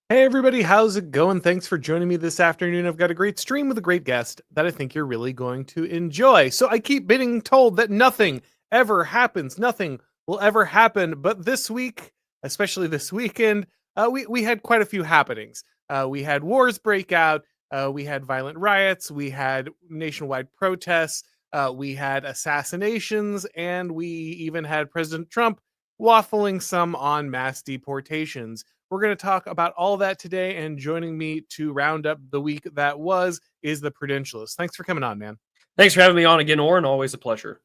Hey everybody, how's it going? Thanks for joining me this afternoon. I've got a great stream with a great guest that I think you're really going to enjoy. So I keep being told that nothing ever happens, nothing will ever happen. But this week, especially this weekend, we had quite a few happenings. We had wars break out, we had violent riots, we had nationwide protests, we had assassinations, and we even had President Trump waffling some on mass deportations. We're going to talk about all that today, and joining me to round up the week that was is the Prudentialist. Thanks for coming on, man. Thanks for having me on again, Auron. Always a pleasure.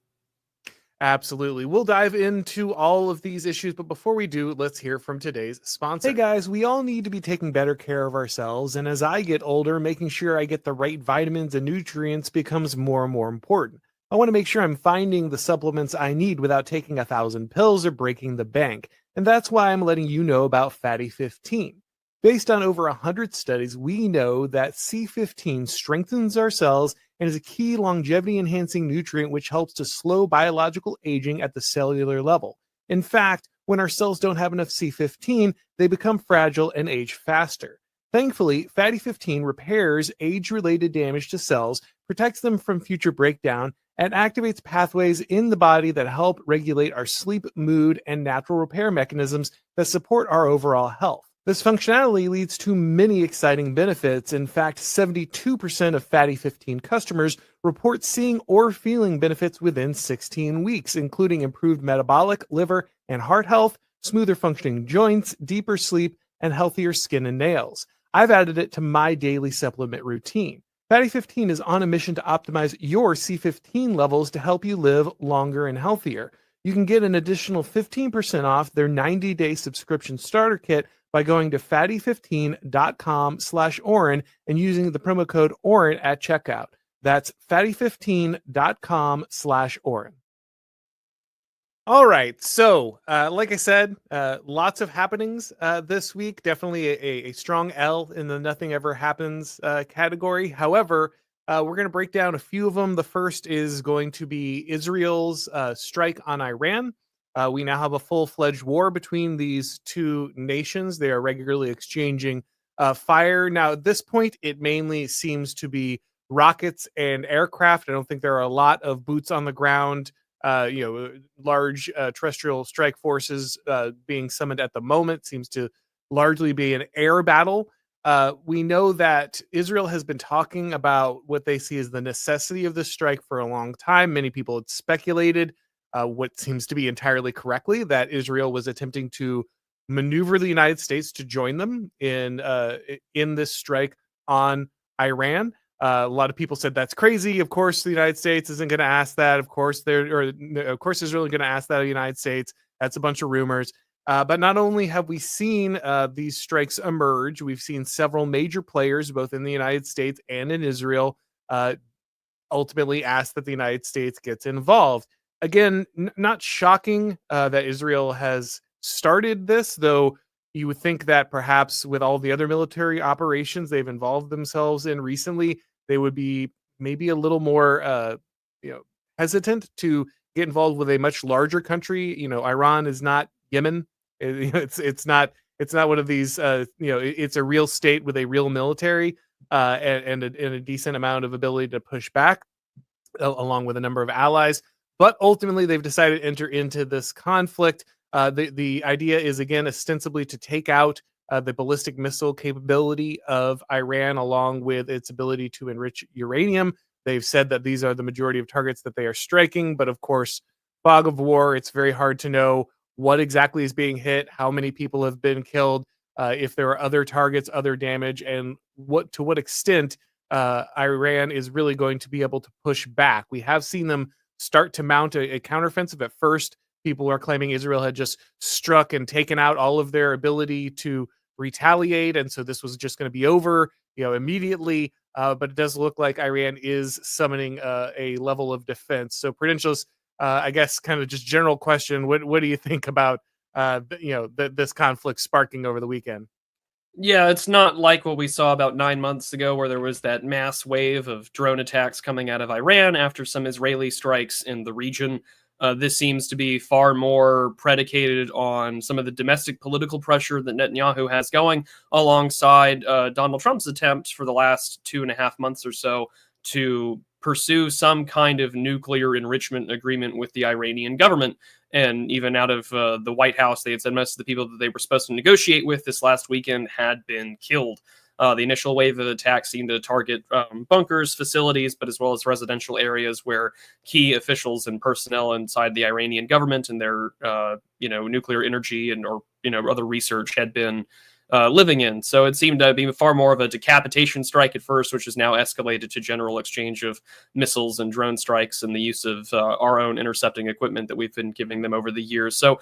Absolutely. We'll dive into all of these issues, but before we do, let's hear from today's sponsor. Hey guys, we all need to be taking better care of ourselves, and as I get older, making sure I get the right vitamins and nutrients becomes more and more important. I want to make sure I'm finding the supplements I need without taking 1,000 pills or breaking the bank, and that's why I'm letting you know about Fatty 15. Based on over 100 studies, we know that C15 strengthens our cells and is a key longevity enhancing nutrient which helps to slow biological aging at the cellular level. In fact, when our cells don't have enough C15, they become fragile and age faster. Thankfully, Fatty 15 repairs age related damage to cells, protects them from future breakdown, and activates pathways in the body that help regulate our sleep, mood, and natural repair mechanisms that support our overall health. This functionality leads to many exciting benefits. In fact, 72% of Fatty 15 customers report seeing or feeling benefits within 16 weeks, including improved metabolic, liver, and heart health, smoother functioning joints, deeper sleep, and healthier skin and nails. I've added it to my daily supplement routine. Fatty 15 is on a mission to optimize your C15 levels to help you live longer and healthier. You can get an additional 15% off their 90-day subscription starter kit by going to fatty15.com/Auron and using the promo code Auron at checkout. That's fatty15.com/Auron. All right. So, like I said, lots of happenings this week. Definitely a strong L in the nothing ever happens category. However, we're going to break down a few of them. The first is going to be Israel's strike on Iran. We now have a full-fledged war between these two nations. They are regularly exchanging fire. Now, at this point, it mainly seems to be rockets and aircraft. I don't think there are a lot of boots on the ground, large terrestrial strike forces being summoned at the moment. Seems to largely be an air battle. We know that Israel has been talking about what they see as the necessity of this strike for a long time. Many people had speculated, what seems to be entirely correctly, that Israel was attempting to maneuver the United States to join them in this strike on Iran. A lot of people said that's crazy. Of course, the United States isn't going to ask that. Of course, Israel is going to ask that of the United States. That's a bunch of rumors. But not only have we seen these strikes emerge, we've seen several major players, both in the United States and in Israel, ultimately ask that the United States gets involved. Again, not shocking that Israel has started this, though you would think that perhaps with all the other military operations they've involved themselves in recently, they would be maybe a little more hesitant to get involved with a much larger country. Iran is not Yemen. It's not one of these. It's a real state with a real military and a decent amount of ability to push back, along with a number of allies. But ultimately, they've decided to enter into this conflict. The idea is, again, ostensibly to take out the ballistic missile capability of Iran, along with its ability to enrich uranium. They've said that these are the majority of targets that they are striking. But of course, fog of war, it's very hard to know what exactly is being hit, how many people have been killed, if there are other targets, other damage, and to what extent Iran is really going to be able to push back. We have seen them start to mount a counteroffensive. At first, people are claiming Israel had just struck and taken out all of their ability to retaliate, and so this was just going to be over, immediately. But it does look like Iran is summoning a level of defense. So, Prudentialist, I guess, kind of just general question: what do you think about this conflict sparking over the weekend? Yeah, it's not like what we saw about 9 months ago, where there was that mass wave of drone attacks coming out of Iran after some Israeli strikes in the region. This seems to be far more predicated on some of the domestic political pressure that Netanyahu has going, alongside Donald Trump's attempt for the last 2.5 months or so to pursue some kind of nuclear enrichment agreement with the Iranian government. And even out of the White House, they had said most of the people that they were supposed to negotiate with this last weekend had been killed. The initial wave of attacks seemed to target bunkers, facilities, but as well as residential areas where key officials and personnel inside the Iranian government and their, nuclear energy and or other research had been living in. So it seemed to be far more of a decapitation strike at first, which has now escalated to general exchange of missiles and drone strikes and the use of our own intercepting equipment that we've been giving them over the years. So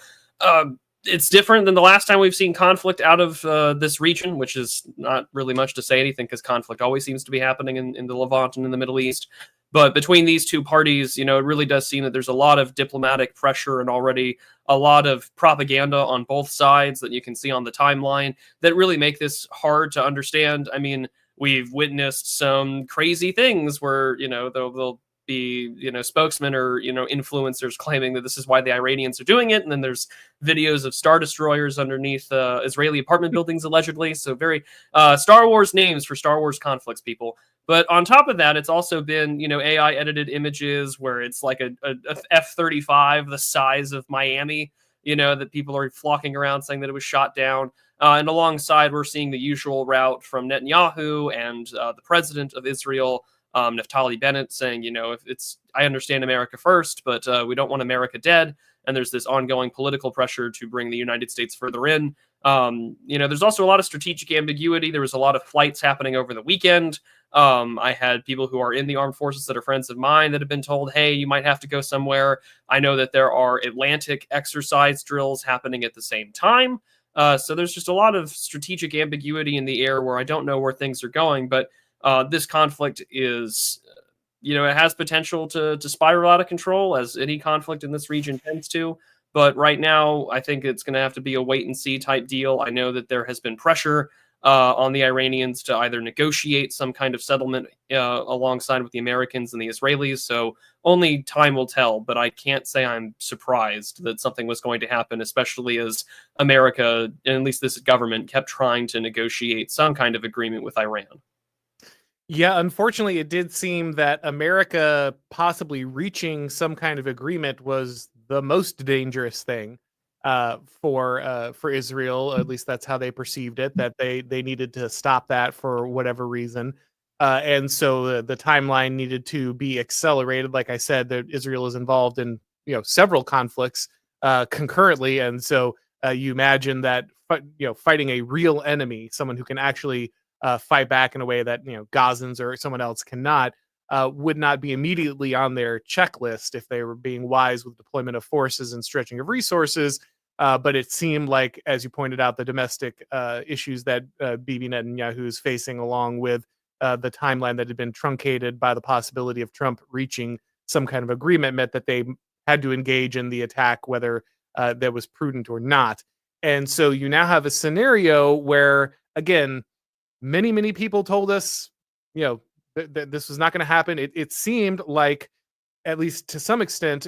it's different than the last time we've seen conflict out of this region, which is not really much to say anything because conflict always seems to be happening in the Levant and in the Middle East. But between these two parties, it really does seem that there's a lot of diplomatic pressure and already a lot of propaganda on both sides that you can see on the timeline that really make this hard to understand. I mean, we've witnessed some crazy things where, they'll be, spokesmen or, influencers claiming that this is why the Iranians are doing it. And then there's videos of Star Destroyers underneath Israeli apartment buildings, allegedly. So very Star Wars names for Star Wars conflicts, people. But on top of that, it's also been, AI edited images where it's like a F-35 the size of Miami, that people are flocking around saying that it was shot down. And alongside, we're seeing the usual route from Netanyahu and the president of Israel, Naftali Bennett, saying, if it's, I understand America first, but we don't want America dead. And there's this ongoing political pressure to bring the United States further in. There's also a lot of strategic ambiguity. There was a lot of flights happening over the weekend. I had people who are in the armed forces that are friends of mine that have been told, hey, you might have to go somewhere. I know that there are Atlantic exercise drills happening at the same time. So there's just a lot of strategic ambiguity in the air where I don't know where things are going. But this conflict is, it has potential to spiral out of control, as any conflict in this region tends to. But right now, I think it's going to have to be a wait and see type deal. I know that there has been pressure on the Iranians to either negotiate some kind of settlement alongside with the Americans and the Israelis. So only time will tell. But I can't say I'm surprised that something was going to happen, especially as America, and at least this government, kept trying to negotiate some kind of agreement with Iran. Yeah, unfortunately, it did seem that America possibly reaching some kind of agreement was the most dangerous thing for Israel. At least that's how they perceived it. That they needed to stop that for whatever reason, and so the timeline needed to be accelerated. Like I said, that Israel is involved in several conflicts concurrently, and so you imagine that fighting a real enemy, someone who can actually fight back in a way that Gazans or someone else cannot, would not be immediately on their checklist if they were being wise with deployment of forces and stretching of resources. But it seemed like, as you pointed out, the domestic issues that Bibi Netanyahu is facing, along with the timeline that had been truncated by the possibility of Trump reaching some kind of agreement, meant that they had to engage in the attack, whether that was prudent or not. And so you now have a scenario where, again, many people told us, this was not going to happen. It seemed like, at least to some extent,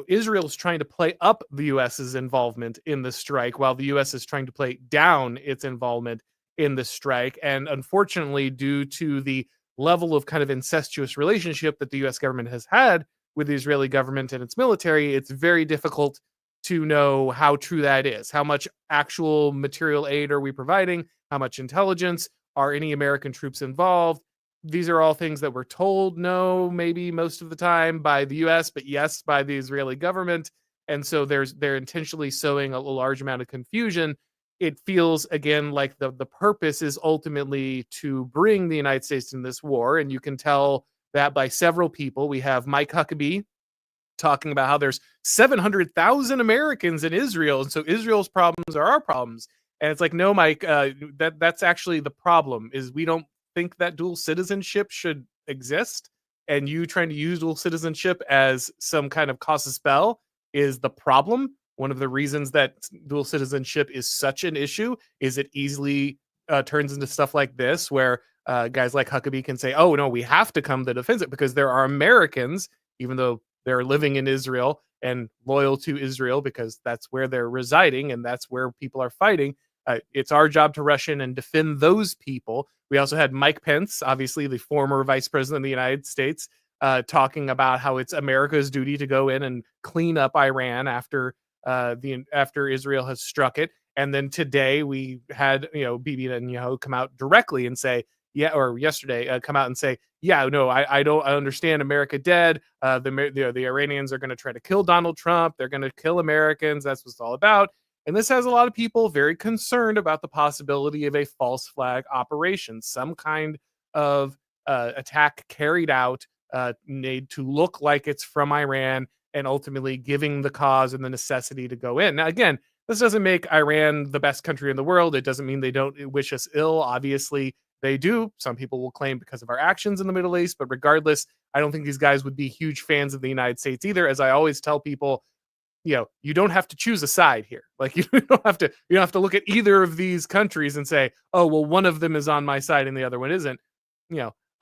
Israel's trying to play up the U.S.'s involvement in the strike, while the U.S. is trying to play down its involvement in the strike. And unfortunately, due to the level of kind of incestuous relationship that the U.S. government has had with the Israeli government and its military, it's very difficult to know how true that is. How much actual material aid are we providing? How much intelligence? Are any American troops involved? These are all things that we're told no, maybe most of the time by the US, but yes, by the Israeli government. And so they're intentionally sowing a large amount of confusion. It feels, again, like the purpose is ultimately to bring the United States in this war. And you can tell that by several people. We have Mike Huckabee talking about how there's 700,000 Americans in Israel. And so Israel's problems are our problems. And it's like, no, Mike, that's actually the problem, is we don't think that dual citizenship should exist. And you trying to use dual citizenship as some kind of casus belli is the problem. One of the reasons that dual citizenship is such an issue is it easily turns into stuff like this, where guys like Huckabee can say, oh, no, we have to come to defense it because there are Americans, even though they're living in Israel, and loyal to Israel because that's where they're residing and that's where people are fighting. It's our job to rush in and defend those people. We also had Mike Pence, obviously the former vice president of the United States, talking about how it's America's duty to go in and clean up Iran after Israel has struck it. And then today we had Bibi Netanyahu come out directly and say, yeah, or yesterday come out and say, yeah, no, I understand America dead. The Iranians are going to try to kill Donald Trump. They're going to kill Americans. That's what it's all about. And this has a lot of people very concerned about the possibility of a false flag operation, some kind of attack carried out, made to look like it's from Iran, and ultimately giving the cause and the necessity to go in. Now, again, this doesn't make Iran the best country in the world. It doesn't mean they don't wish us ill. Obviously, they do. Some people will claim because of our actions in the Middle East, but regardless, I don't think these guys would be huge fans of the United States either. As I always tell people, you don't have to choose a side here. Like you don't have to look at either of these countries and say, oh, well, one of them is on my side and the other one isn't.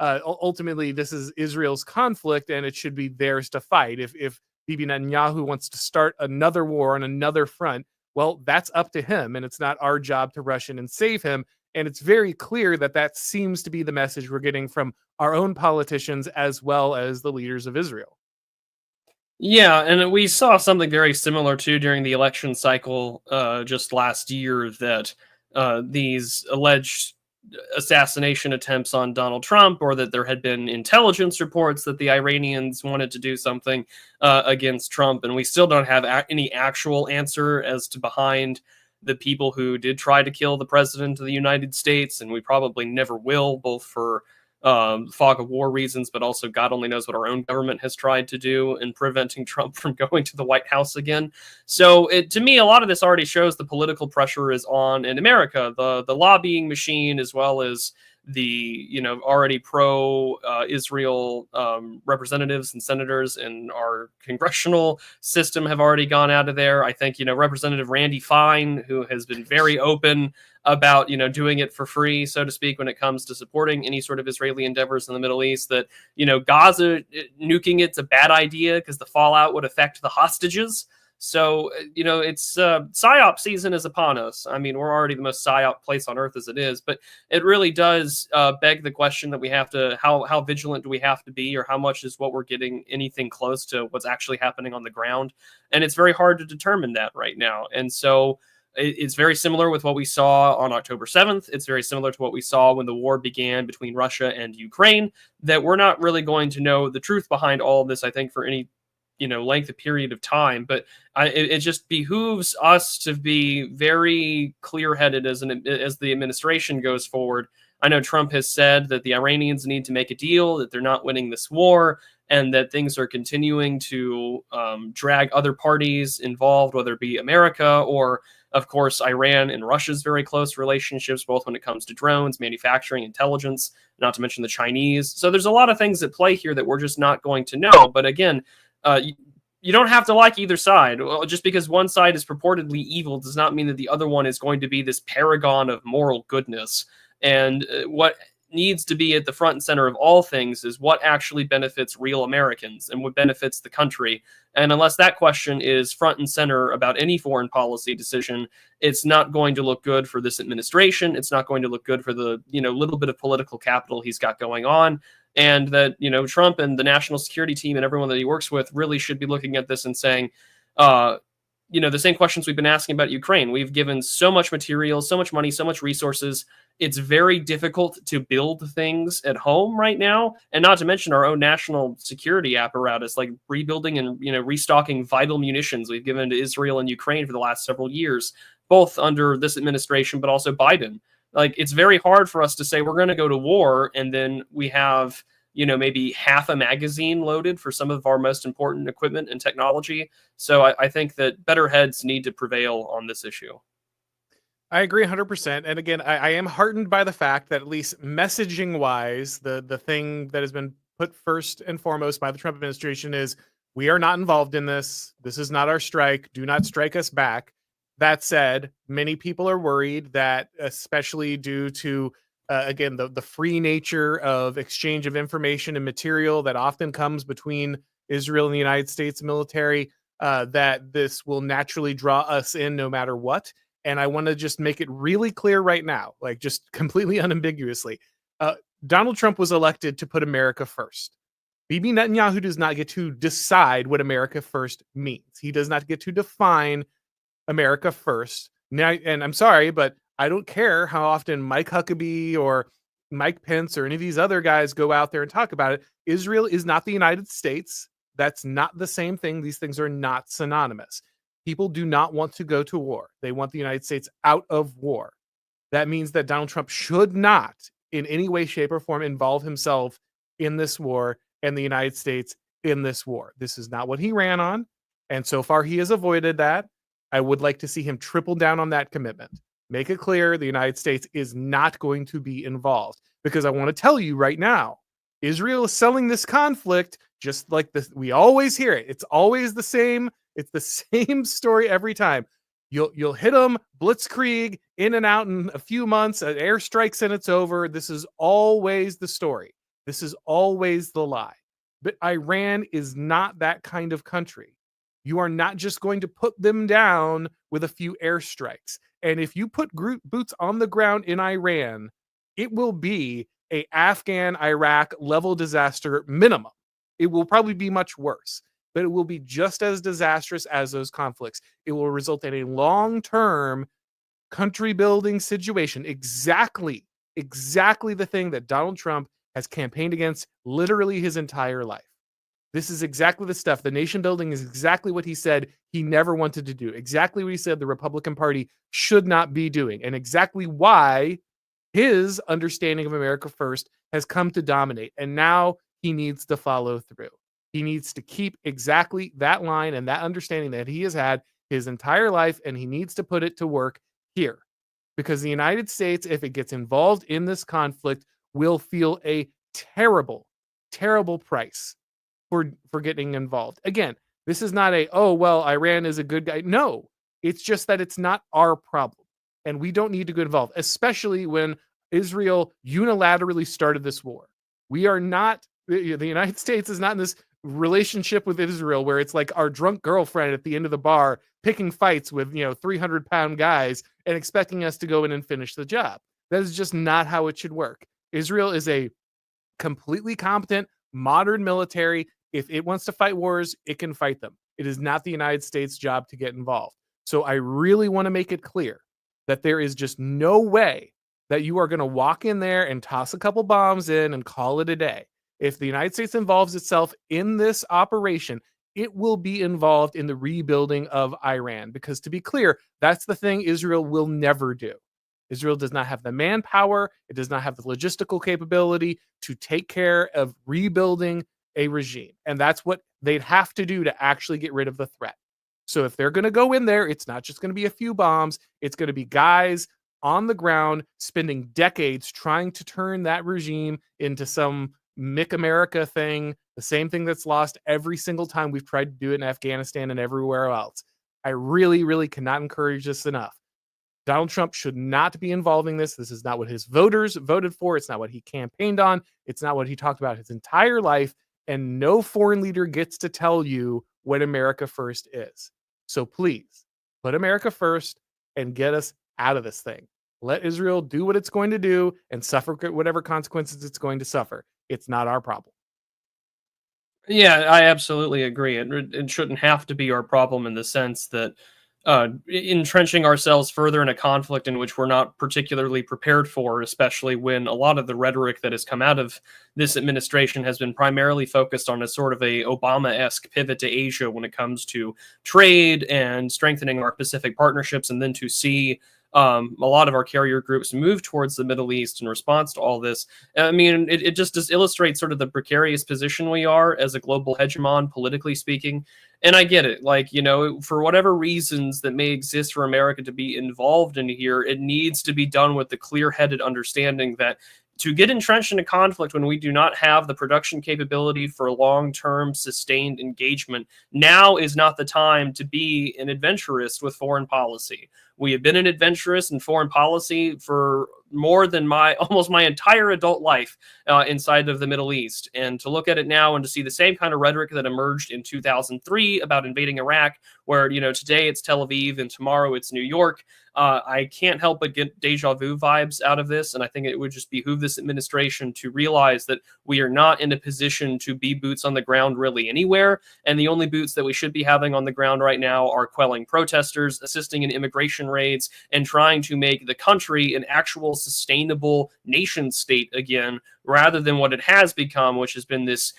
Ultimately, this is Israel's conflict, and it should be theirs to fight. If Bibi Netanyahu wants to start another war on another front, well, that's up to him, and it's not our job to rush in and save him. And it's very clear that seems to be the message we're getting from our own politicians as well as the leaders of Israel. Yeah, and we saw something very similar too during the election cycle just last year, that these alleged assassination attempts on Donald Trump, or that there had been intelligence reports that the Iranians wanted to do something against Trump, and we still don't have any actual answer as to behind the people who did try to kill the president of the United States, and we probably never will, both for fog of war reasons, but also God only knows what our own government has tried to do in preventing Trump from going to the White House again. So to me, a lot of this already shows the political pressure is on in America, the lobbying machine, as well as the already pro Israel representatives and senators in our congressional system have already gone out of there. I think Representative Randy Fine, who has been very open about doing it for free, so to speak, when it comes to supporting any sort of Israeli endeavors in the Middle East, that Gaza nuking it's a bad idea because the fallout would affect the hostages. So, it's PSYOP season is upon us. I mean, we're already the most PSYOP place on earth as it is, but it really does beg the question that we have to, how vigilant do we have to be, or how much is what we're getting anything close to what's actually happening on the ground? And it's very hard to determine that right now. And so it's very similar with what we saw on October 7th. It's very similar to what we saw when the war began between Russia and Ukraine, that we're not really going to know the truth behind all of this, I think, for any length of period of time. But it just behooves us to be very clear-headed as the administration goes forward. I know Trump has said that the Iranians need to make a deal, that they're not winning this war, and that things are continuing to drag other parties involved, whether it be America or, of course, Iran and Russia's very close relationships, both when it comes to drones, manufacturing, intelligence, not to mention the Chinese. So there's a lot of things at play here that we're just not going to know. But again, you don't have to like either side. Well, just because one side is purportedly evil does not mean that the other one is going to be this paragon of moral goodness. And what needs to be at the front and center of all things is what actually benefits real Americans and what benefits the country. And unless that question is front and center about any foreign policy decision, it's not going to look good for this administration. It's not going to look good for the little bit of political capital he's got going on. And that, Trump and the national security team and everyone that he works with really should be looking at this and saying, the same questions we've been asking about Ukraine. We've given so much material, so much money, so much resources. It's very difficult to build things at home right now. And not to mention our own national security apparatus, like rebuilding and, restocking vital munitions we've given to Israel and Ukraine for the last several years, both under this administration, but also Biden. Like, it's very hard for us to say we're going to go to war and then we have, maybe half a magazine loaded for some of our most important equipment and technology. So I think that better heads need to prevail on this issue. I agree 100%. And again, I am heartened by the fact that, at least messaging wise, the thing that has been put first and foremost by the Trump administration is, we are not involved in this. This is not our strike. Do not strike us back. That said, many people are worried that, especially due to, again, the free nature of exchange of information and material that often comes between Israel and the United States military, that this will naturally draw us in no matter what. And I want to just make it really clear right now, like just completely unambiguously. Uh, Donald Trump was elected to put America first. Bibi Netanyahu does not get to decide what America first means. He does not get to define America first. Now, and I'm sorry, but I don't care how often Mike Huckabee or Mike Pence or any of these other guys go out there and talk about it. Israel is not the United States. That's not the same thing. These things are not synonymous. People do not want to go to war. They want the United States out of war. That means that Donald Trump should not, in any way, shape, or form, involve himself in this war and the United States in this war. This is not what he ran on. And so far, he has avoided that. I would like to see him triple down on that commitment. Make it clear the United States is not going to be involved. Because I want to tell you right now, Israel is selling this conflict just like this. We always hear it. It's always the same. It's the same story every time. You'll hit them, blitzkrieg, in and out in a few months, airstrikes and it's over. This is always the story. This is always the lie. But Iran is not that kind of country. You are not just going to put them down with a few airstrikes. And if you put boots on the ground in Iran, it will be a Afghan, Iraq level disaster minimum. It will probably be much worse, but it will be just as disastrous as those conflicts. It will result in a long-term country building situation. Exactly the thing that Donald Trump has campaigned against literally his entire life. This is exactly the stuff. The nation building is exactly what he said he never wanted to do. Exactly what he said the Republican Party should not be doing. And exactly why his understanding of America first has come to dominate. And now he needs to follow through. He needs to keep exactly that line and that understanding that he has had his entire life, and he needs to put it to work here. Because the United States, if it gets involved in this conflict, will feel a terrible, terrible price for getting involved. Again, this is not a, oh, well, Iran is a good guy. No, it's just that it's not our problem. And we don't need to get involved, especially when Israel unilaterally started this war. We are not, the United States is not in this relationship with Israel where it's like our drunk girlfriend at the end of the bar picking fights with, 300-pound guys and expecting us to go in and finish the job. That is just not how it should work. Israel is a completely competent, modern military. If it wants to fight wars, it can fight them. It is not the United States' job to get involved. So I really want to make it clear that there is just no way that you are going to walk in there and toss a couple bombs in and call it a day. If the United States involves itself in this operation, it will be involved in the rebuilding of Iran. Because to be clear, that's the thing Israel will never do. Israel does not have the manpower. It does not have the logistical capability to take care of rebuilding a regime. And that's what they'd have to do to actually get rid of the threat. So if they're going to go in there, it's not just going to be a few bombs. It's going to be guys on the ground spending decades trying to turn that regime into some Mick America thing, the same thing that's lost every single time we've tried to do it in Afghanistan and everywhere else. I really, really cannot encourage this enough. Donald Trump should not be involving this. This is not what his voters voted for. It's not what he campaigned on. It's not what he talked about his entire life. And no foreign leader gets to tell you what America first is. So please, put America first and get us out of this thing. Let Israel do what it's going to do and suffer whatever consequences it's going to suffer. It's not our problem. Yeah, I absolutely agree. It shouldn't have to be our problem in the sense that entrenching ourselves further in a conflict in which we're not particularly prepared for, especially when a lot of the rhetoric that has come out of this administration has been primarily focused on a sort of a Obama-esque pivot to Asia when it comes to trade and strengthening our Pacific partnerships, and then to see a lot of our carrier groups move towards the Middle East in response to all this. I mean, it just illustrates sort of the precarious position we are as a global hegemon, politically speaking. And I get it. Like, for whatever reasons that may exist for America to be involved in here, it needs to be done with the clear-headed understanding that to get entrenched in a conflict when we do not have the production capability for long-term sustained engagement, now is not the time to be an adventurist with foreign policy. We have been an adventurist in foreign policy for more than my almost my entire adult life inside of the Middle East. And to look at it now and to see the same kind of rhetoric that emerged in 2003 about invading Iraq, where, today it's Tel Aviv and tomorrow it's New York. I can't help but get deja vu vibes out of this. And I think it would just behoove this administration to realize that we are not in a position to be boots on the ground really anywhere. And the only boots that we should be having on the ground right now are quelling protesters, assisting in immigration raids, and trying to make the country an actual sustainable nation state again, rather than what it has become, which has been this,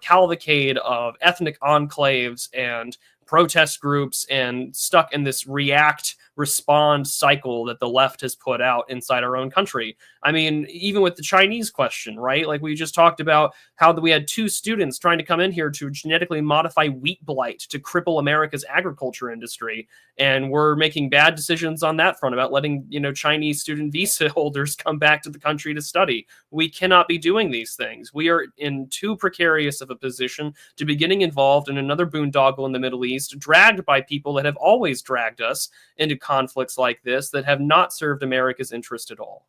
cavalcade of ethnic enclaves and protest groups and stuck in this react respond cycle that the left has put out inside our own country. I mean, even with the Chinese question, right? Like we just talked about how we had 2 students trying to come in here to genetically modify wheat blight to cripple America's agriculture industry. And we're making bad decisions on that front about letting, Chinese student visa holders come back to the country to study. We cannot be doing these things. We are in too precarious of a position to be getting involved in another boondoggle in the Middle East, dragged by people that have always dragged us into conflicts like this that have not served America's interest at all.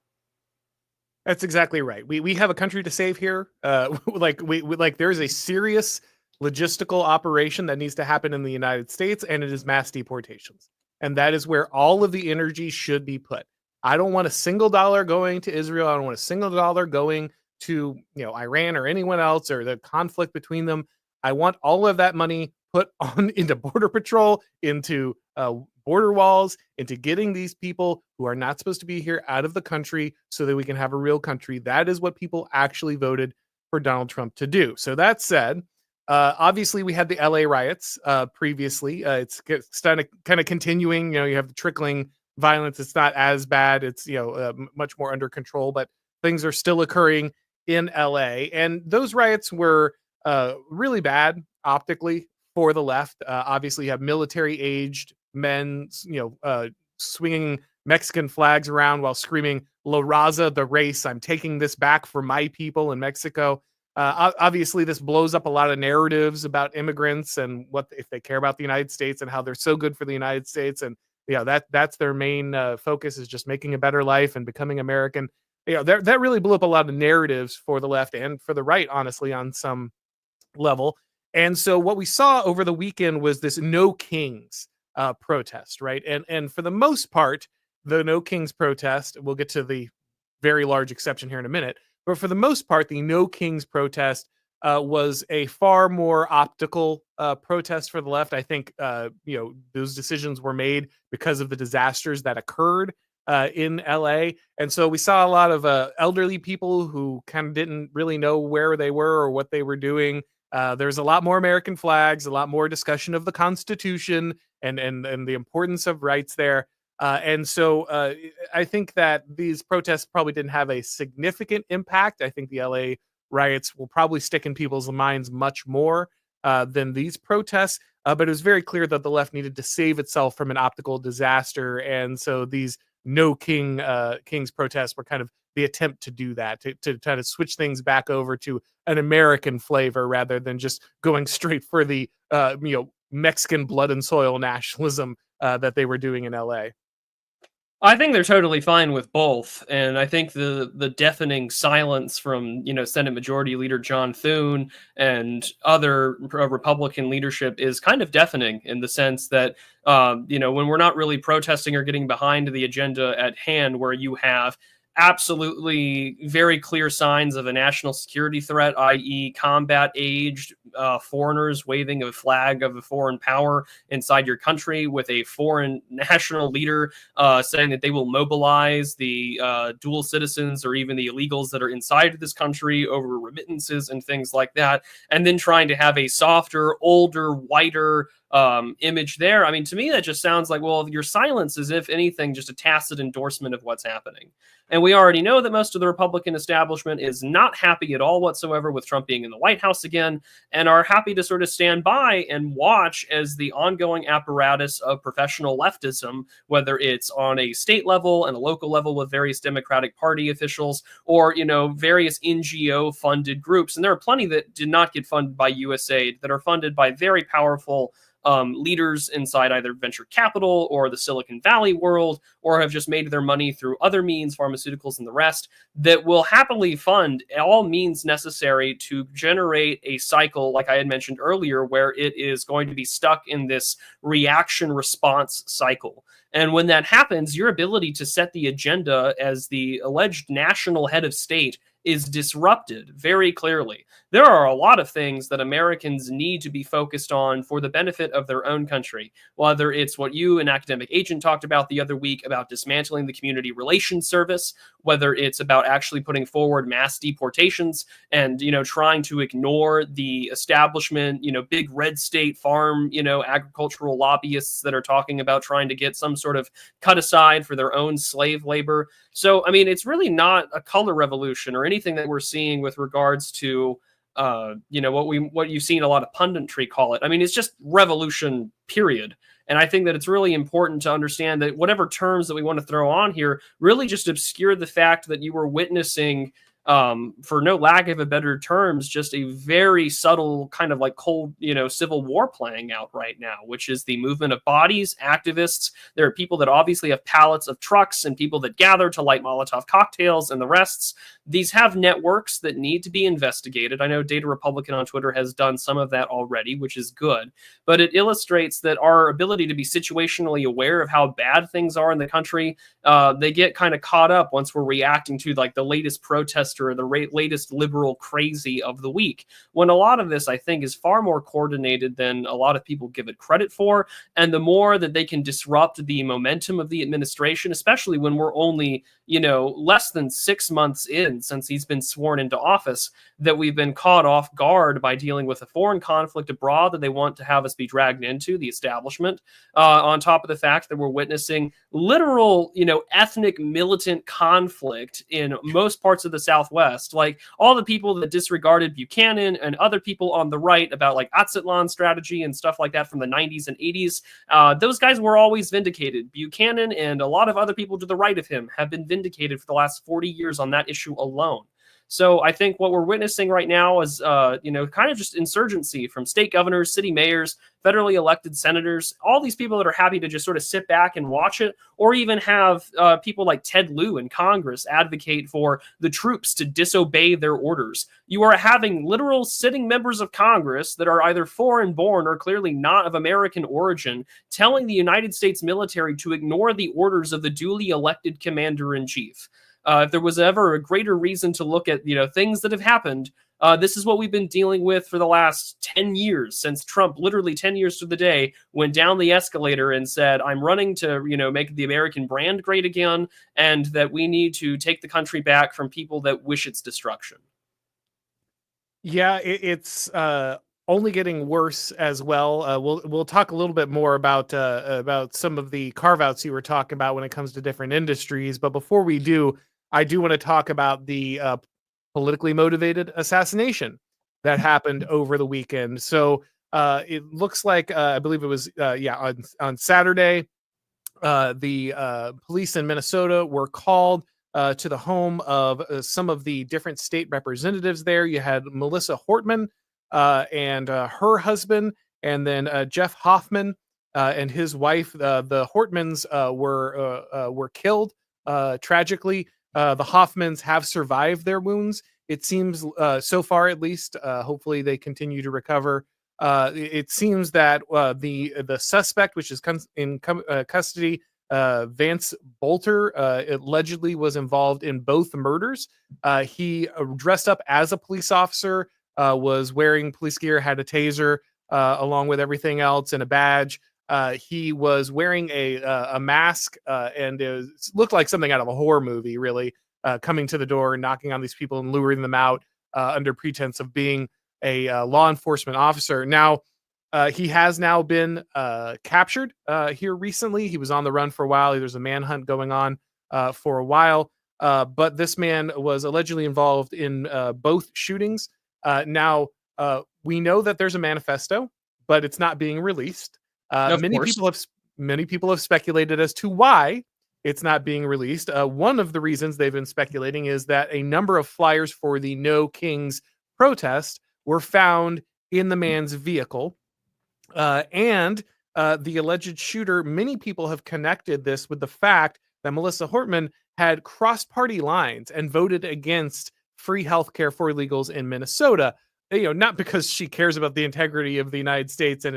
That's exactly right. We have a country to save here. There's a serious logistical operation that needs to happen in the United States, and it is mass deportations. And that is where all of the energy should be put. I don't want a single dollar going to Israel. I don't want a single dollar going to, Iran or anyone else or the conflict between them. I want all of that money put on into border patrol, into border walls, into getting these people who are not supposed to be here out of the country so that we can have a real country. That is what people actually voted for Donald Trump to do. So that said, obviously we had the LA riots previously. It's kind of continuing. You have the trickling violence. It's not as bad. It's much more under control, but things are still occurring in LA. And those riots were really bad optically for the left. Obviously, you have military-aged men, swinging Mexican flags around while screaming "La Raza, the race! I'm taking this back for my people in Mexico." Obviously, this blows up a lot of narratives about immigrants and what if they care about the United States and how they're so good for the United States, and that's their main focus, is just making a better life and becoming American. That really blew up a lot of narratives for the left and for the right, honestly, on some level. And so what we saw over the weekend was this No Kings protest, right? And for the most part, the No Kings protest, we'll get to the very large exception here in a minute, but for the most part, the No Kings protest was a far more optical protest for the left. I think, those decisions were made because of the disasters that occurred in LA. And so we saw a lot of elderly people who kind of didn't really know where they were or what they were doing. There's a lot more American flags, a lot more discussion of the Constitution and the importance of rights there. And so I think that these protests probably didn't have a significant impact. I think the LA riots will probably stick in people's minds much more than these protests. But it was very clear that the left needed to save itself from an optical disaster. And so these No Kings protests were kind of the attempt to do that, to try to switch things back over to an American flavor rather than just going straight for the Mexican blood and soil nationalism that they were doing in LA. I think they're totally fine with both, and I think the deafening silence from Senate Majority Leader John Thune and other Republican leadership is kind of deafening in the sense that when we're not really protesting or getting behind the agenda at hand, where you have absolutely very clear signs of a national security threat, i.e., combat-aged foreigners waving a flag of a foreign power inside your country, with a foreign national leader saying that they will mobilize the dual citizens or even the illegals that are inside of this country over remittances and things like that, and then trying to have a softer, older, whiter image there. I mean, to me, that just sounds like, well, your silence is, if anything, just a tacit endorsement of what's happening. And we already know that most of the Republican establishment is not happy at all whatsoever with Trump being in the White House again, and are happy to sort of stand by and watch as the ongoing apparatus of professional leftism, whether it's on a state level and a local level with various Democratic Party officials, or, various NGO-funded groups. And there are plenty that did not get funded by USAID, that are funded by very powerful leaders inside either venture capital or the Silicon Valley world, or have just made their money through other means, pharmaceuticals and the rest, that will happily fund all means necessary to generate a cycle, like I had mentioned earlier, where it is going to be stuck in this reaction response cycle. And when that happens, your ability to set the agenda as the alleged national head of state is disrupted very clearly. There are a lot of things that Americans need to be focused on for the benefit of their own country, whether it's what you, an academic agent, talked about the other week about dismantling the community relations service, whether it's about actually putting forward mass deportations and, trying to ignore the establishment, big red state farm, agricultural lobbyists that are talking about trying to get some sort of cut aside for their own slave labor. So, I mean, it's really not a color revolution or anything that we're seeing with regards to, what you've seen a lot of punditry call it. I mean, it's just revolution, period. And I think that it's really important to understand that whatever terms that we want to throw on here really just obscure the fact that you were witnessing, for no lack of a better terms, just a very subtle kind of like cold, civil war playing out right now, which is the movement of bodies, activists. There are people that obviously have pallets of trucks and people that gather to light Molotov cocktails and the rests. These have networks that need to be investigated. I know Data Republican on Twitter has done some of that already, which is good, but it illustrates that our ability to be situationally aware of how bad things are in the country, they get kind of caught up once we're reacting to like the latest protester or the latest liberal crazy of the week, when a lot of this, I think, is far more coordinated than a lot of people give it credit for. And the more that they can disrupt the momentum of the administration, especially when we're only, less than 6 months in since he's been sworn into office, that we've been caught off guard by dealing with a foreign conflict abroad that they want to have us be dragged into, the establishment, on top of the fact that we're witnessing literal, ethnic militant conflict in most parts of the Southwest. Like all the people that disregarded Buchanan and other people on the right about like Aztlan strategy and stuff like that from the 90s and 80s, those guys were always vindicated. Buchanan and a lot of other people to the right of him have been vindicated for the last 40 years on that issue alone. So I think what we're witnessing right now is, kind of just insurgency from state governors, city mayors, federally elected senators, all these people that are happy to just sort of sit back and watch it, or even have people like Ted Lieu in Congress advocate for the troops to disobey their orders. You are having literal sitting members of Congress that are either foreign born or clearly not of American origin telling the United States military to ignore the orders of the duly elected commander-in-chief. If there was ever a greater reason to look at, things that have happened, this is what we've been dealing with for the last 10 years, since Trump, literally 10 years to the day, went down the escalator and said, I'm running to, make the American brand great again, and that we need to take the country back from people that wish its destruction. Yeah, it's only getting worse as well. We'll talk a little bit more about some of the carve outs you were talking about when it comes to different industries. But before we do, I do want to talk about the politically motivated assassination that happened over the weekend. So it looks like I believe it was on Saturday. The police in Minnesota were called to the home of some of the different state representatives there. You had Melissa Hortman and her husband, and then Jeff Hoffman and his wife. The Hortmans were killed tragically. The Hoffmans have survived their wounds. It seems so far, at least. Hopefully, they continue to recover. It seems that the suspect, which is in custody, Vance Bolter, allegedly was involved in both murders. He dressed up as a police officer, was wearing police gear, had a taser, along with everything else, and a badge. He was wearing a mask, and it looked like something out of a horror movie, really, coming to the door and knocking on these people and luring them out under pretense of being a law enforcement officer. Now, he has now been captured here recently. He was on the run for a while. There's a manhunt going on for a while. But this man was allegedly involved in both shootings. Now, we know that there's a manifesto, but it's not being released. Of Many course. people have speculated as to why it's not being released. One of the reasons they've been speculating is that a number of flyers for the No Kings protest were found in the man's vehicle. And the alleged shooter, many people have connected this with the fact that Melissa Hortman had crossed party lines and voted against free healthcare for illegals in Minnesota. Not because she cares about the integrity of the United States and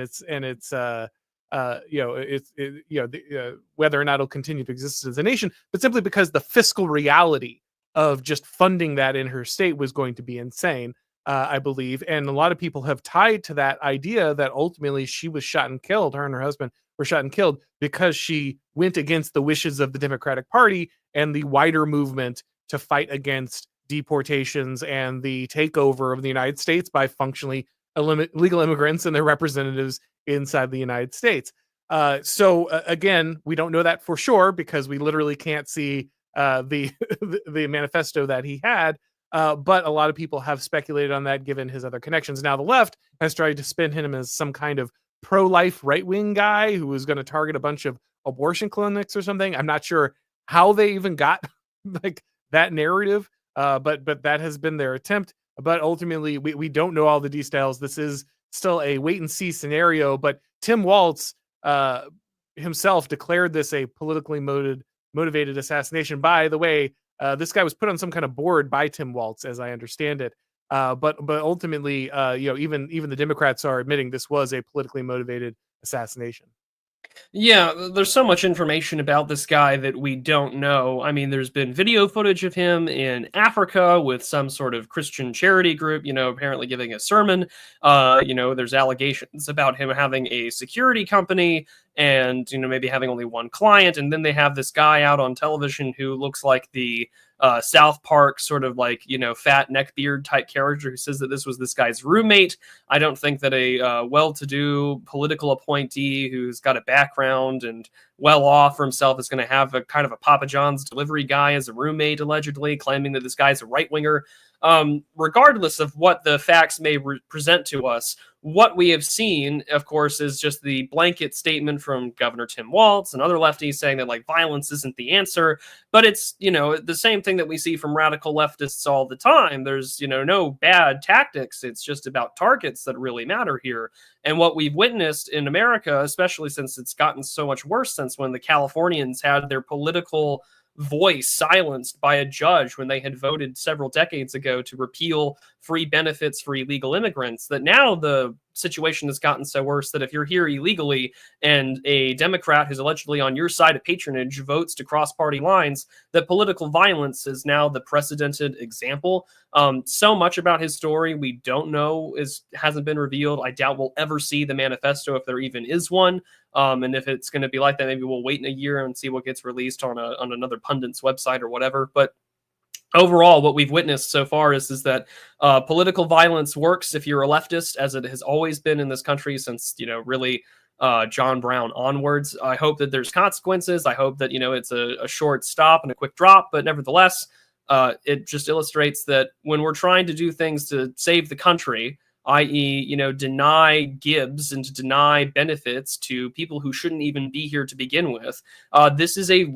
whether or not it'll continue to exist as a nation, but simply because the fiscal reality of just funding that in her state was going to be insane. I believe. And a lot of people have tied to that idea that ultimately she was shot and killed. Her and her husband were shot and killed because she went against the wishes of the Democratic Party and the wider movement to fight against deportations and the takeover of the United States by functionally legal immigrants and their representatives inside the United States. Again, we don't know that for sure because we literally can't see the the manifesto that he had. But a lot of people have speculated on that given his other connections. Now, the left has tried to spin him as some kind of pro-life right-wing guy who was going to target a bunch of abortion clinics or something. I'm not sure how they even got like that narrative, but that has been their attempt. But ultimately, we don't know all the details. This is still a wait and see scenario. But Tim Walz himself declared this a politically motivated assassination. By the way, this guy was put on some kind of board by Tim Walz, as I understand it. But ultimately, even the Democrats are admitting this was a politically motivated assassination. Yeah, there's so much information about this guy that we don't know. I mean, there's been video footage of him in Africa with some sort of Christian charity group, apparently giving a sermon. There's allegations about him having a security company and, maybe having only one client. And then they have this guy out on television who looks like the South Park sort of like, fat neckbeard type character who says that this was this guy's roommate. I don't think that a well-to-do political appointee who's got a background and well off for himself is going to have a kind of a Papa John's delivery guy as a roommate, allegedly, claiming that this guy's a right-winger. Regardless of what the facts may present to us, what we have seen, of course, is just the blanket statement from Governor Tim Walz and other lefties saying that like violence isn't the answer. But it's, the same thing that we see from radical leftists all the time. There's, no bad tactics. It's just about targets that really matter here. And what we've witnessed in America, especially since it's gotten so much worse since when the Californians had their political voice silenced by a judge when they had voted several decades ago to repeal free benefits for illegal immigrants, that now the situation has gotten so worse that if you're here illegally and a Democrat who's allegedly on your side of patronage votes to cross party lines, that political violence is now the precedented example. So much about his story we don't know, hasn't been revealed. I doubt we'll ever see the manifesto if there even is one. And if it's going to be like that, maybe we'll wait in a year and see what gets released on another pundit's website or whatever. But overall, what we've witnessed so far is that political violence works if you're a leftist, as it has always been in this country since, really John Brown onwards. I hope that there's consequences. I hope that, it's a short stop and a quick drop. But nevertheless, it just illustrates that when we're trying to do things to save the country, i.e., deny Gibbs and to deny benefits to people who shouldn't even be here to begin with. This is a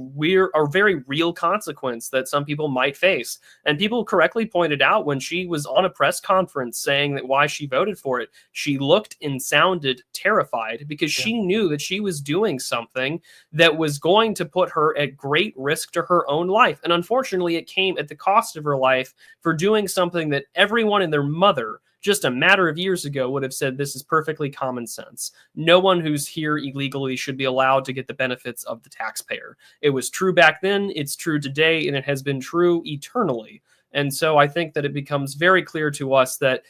very real consequence that some people might face. And people correctly pointed out when she was on a press conference saying that why she voted for it, she looked and sounded terrified because she knew that she was doing something that was going to put her at great risk to her own life. And unfortunately, it came at the cost of her life for doing something that everyone and their mother just a matter of years ago would have said this is perfectly common sense. No one who's here illegally should be allowed to get the benefits of the taxpayer. It was true back then, it's true today, and it has been true eternally. And so I think that it becomes very clear to us that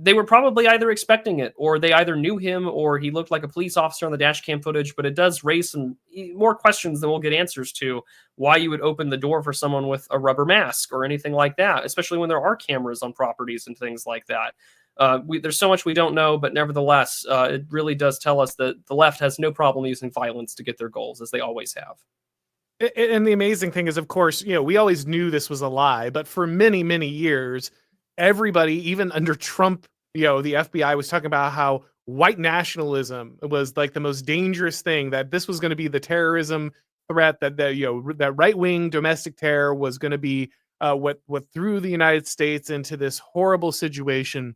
they were probably either expecting it, or they either knew him, or he looked like a police officer on the dash cam footage. But it does raise some more questions than we'll get answers to, why you would open the door for someone with a rubber mask or anything like that, especially when there are cameras on properties and things like that. There's so much we don't know, but nevertheless, it really does tell us that the left has no problem using violence to get their goals, as they always have. And the amazing thing is, of course, we always knew this was a lie, but for many, many years, everybody, even under Trump, the FBI was talking about how white nationalism was like the most dangerous thing, that this was going to be the terrorism threat, that right-wing domestic terror was going to be what threw the United States into this horrible situation.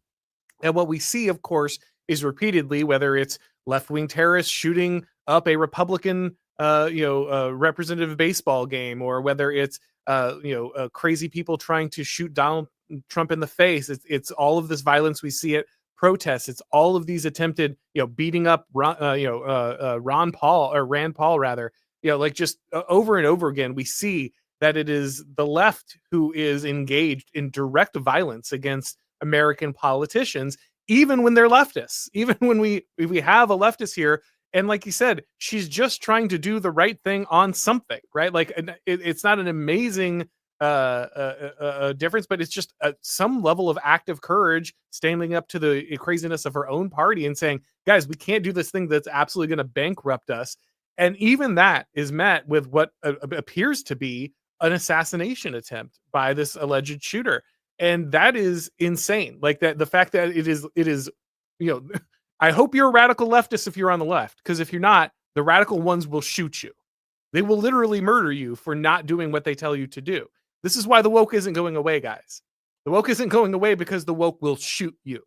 And what we see, of course, is repeatedly, whether it's left-wing terrorists shooting up a Republican representative baseball game, or whether it's crazy people trying to shoot Donald Trump in the face. It's all of this violence we see at protests. It's all of these attempted, beating up Ron Paul, or Rand Paul rather. Like just over and over again, we see that it is the left who is engaged in direct violence against American politicians, even when they're leftists, even when we have a leftist here. And like you said, she's just trying to do the right thing on something, right? Like it's not an amazing difference, but it's just some level of active courage standing up to the craziness of her own party and saying, guys, we can't do this thing that's absolutely going to bankrupt us. And even that is met with what appears to be an assassination attempt by this alleged shooter. And that is insane. Like that, the fact that it is, I hope you're a radical leftist if you're on the left, because if you're not, the radical ones will shoot you. They will literally murder you for not doing what they tell you to do. This is why the woke isn't going away, guys. The woke isn't going away because the woke will shoot you.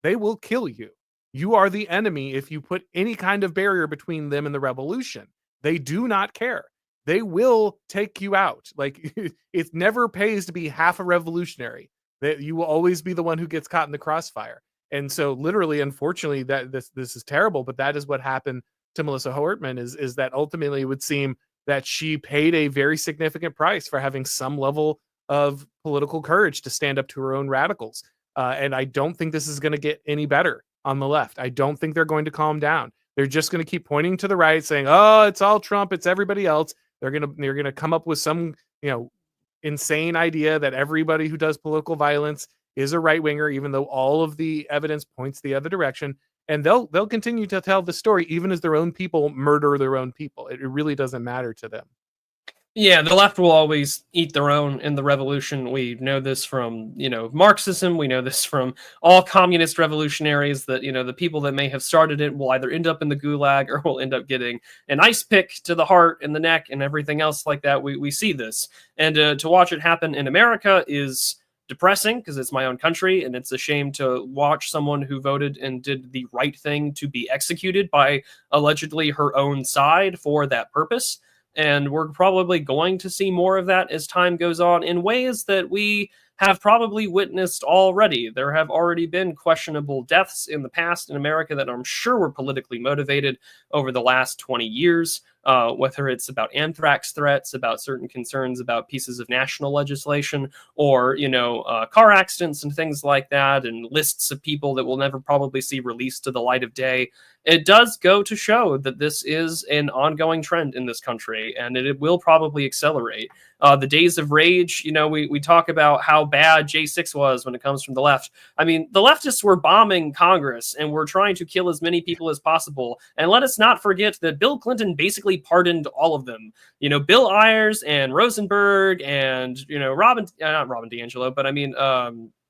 They will kill you. You are the enemy if you put any kind of barrier between them and the revolution. They do not care. They will take you out. Like it never pays to be half a revolutionary. That you will always be the one who gets caught in the crossfire. And so literally, unfortunately, that this is terrible, but that is what happened to Melissa Hortman is that ultimately it would seem that she paid a very significant price for having some level of political courage to stand up to her own radicals. And I don't think this is going to get any better on the left. I don't think they're going to calm down. They're just going to keep pointing to the right, saying, "Oh, it's all Trump. It's everybody else." They're going to come up with some, insane idea that everybody who does political violence is a right winger, even though all of the evidence points the other direction. And they'll continue to tell the story, even as their own people murder their own people. It really doesn't matter to them. Yeah, the left will always eat their own in the revolution. We know this from, Marxism. We know this from all communist revolutionaries that, the people that may have started it will either end up in the gulag or will end up getting an ice pick to the heart and the neck and everything else like that. We see this. And to watch it happen in America is depressing because it's my own country, and it's a shame to watch someone who voted and did the right thing to be executed by allegedly her own side for that purpose. And we're probably going to see more of that as time goes on in ways that we have probably witnessed already. There have already been questionable deaths in the past in America that I'm sure were politically motivated over the last 20 years, whether it's about anthrax threats, about certain concerns about pieces of national legislation, or, car accidents and things like that, and lists of people that we'll never probably see released to the light of day. It does go to show that this is an ongoing trend in this country, and it will probably accelerate. The days of rage, we talk about how bad J6 was when it comes from the left. I mean, the leftists were bombing Congress and were trying to kill as many people as possible. And let us not forget that Bill Clinton basically pardoned all of them. Bill Ayers and Rosenberg and, not Robin DiAngelo, but I mean,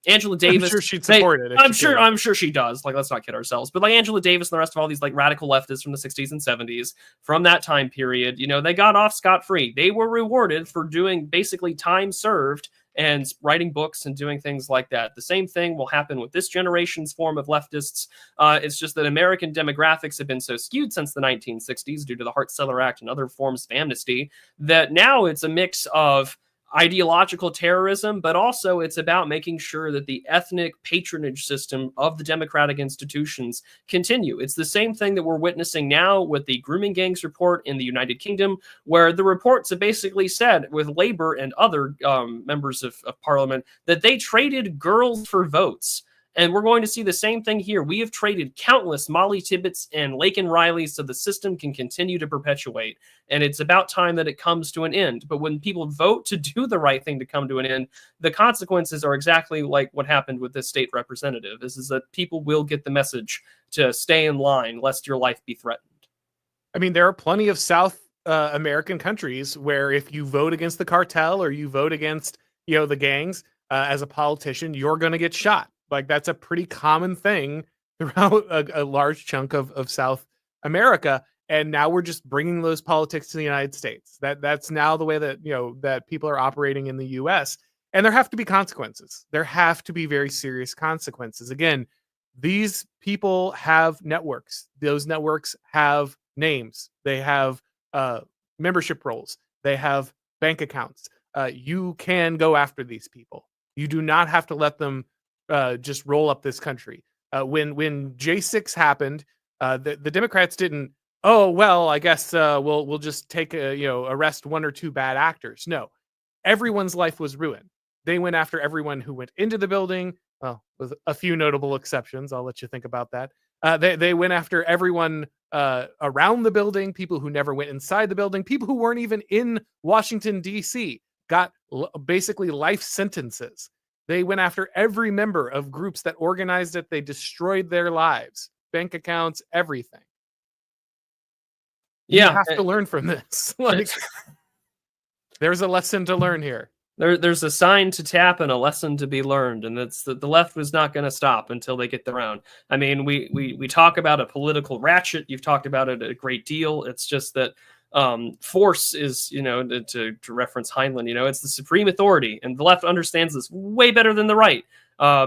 Angela Davis. I'm sure she'd support it. I'm sure she does. Like, let's not kid ourselves. But like Angela Davis and the rest of all these like radical leftists from the 60s and 70s from that time period, they got off scot-free. They were rewarded for doing basically time served and writing books and doing things like that. The same thing will happen with this generation's form of leftists. It's just that American demographics have been so skewed since the 1960s due to the Hart-Celler Act and other forms of amnesty that now it's a mix of ideological terrorism, but also it's about making sure that the ethnic patronage system of the democratic institutions continue. It's the same thing that we're witnessing now with the grooming gangs report in the United Kingdom, where the reports have basically said with Labour and other members of Parliament that they traded girls for votes. And we're going to see the same thing here. We have traded countless Molly Tibbetts and Laken Rileys so the system can continue to perpetuate. And it's about time that it comes to an end. But when people vote to do the right thing to come to an end, the consequences are exactly like what happened with this state representative. This is that people will get the message to stay in line lest your life be threatened. I mean, there are plenty of South American countries where if you vote against the cartel or you vote against, the gangs as a politician, you're going to get shot. Like that's a pretty common thing throughout a large chunk of South America. And now we're just bringing those politics to the United States. That's now the way that, that people are operating in the US. And there have to be consequences. There have to be very serious consequences. Again, These people have networks. Those networks have names. They have uh, membership roles. They have bank accounts. You can go after these people. You do not have to let them just roll up this country. When J6 happened, the Democrats didn't. Oh well, I guess we'll just take arrest one or two bad actors. No, everyone's life was ruined. They went after everyone who went into the building. Well, with a few notable exceptions, I'll let you think about that. They went after everyone around the building, people who never went inside the building, people who weren't even in Washington D.C. got basically life sentences. They went after every member of groups that organized it. They destroyed their lives, bank accounts, everything. You Yeah, have to learn from this. Like, there's a lesson to learn here. there's a sign to tap and a lesson to be learned, and that's that the left was not going to stop until they get their own. I mean, we talk about a political ratchet. You've talked about it a great deal. It's just that force is, to reference Heinlein, it's the supreme authority, and the left understands this way better than the right.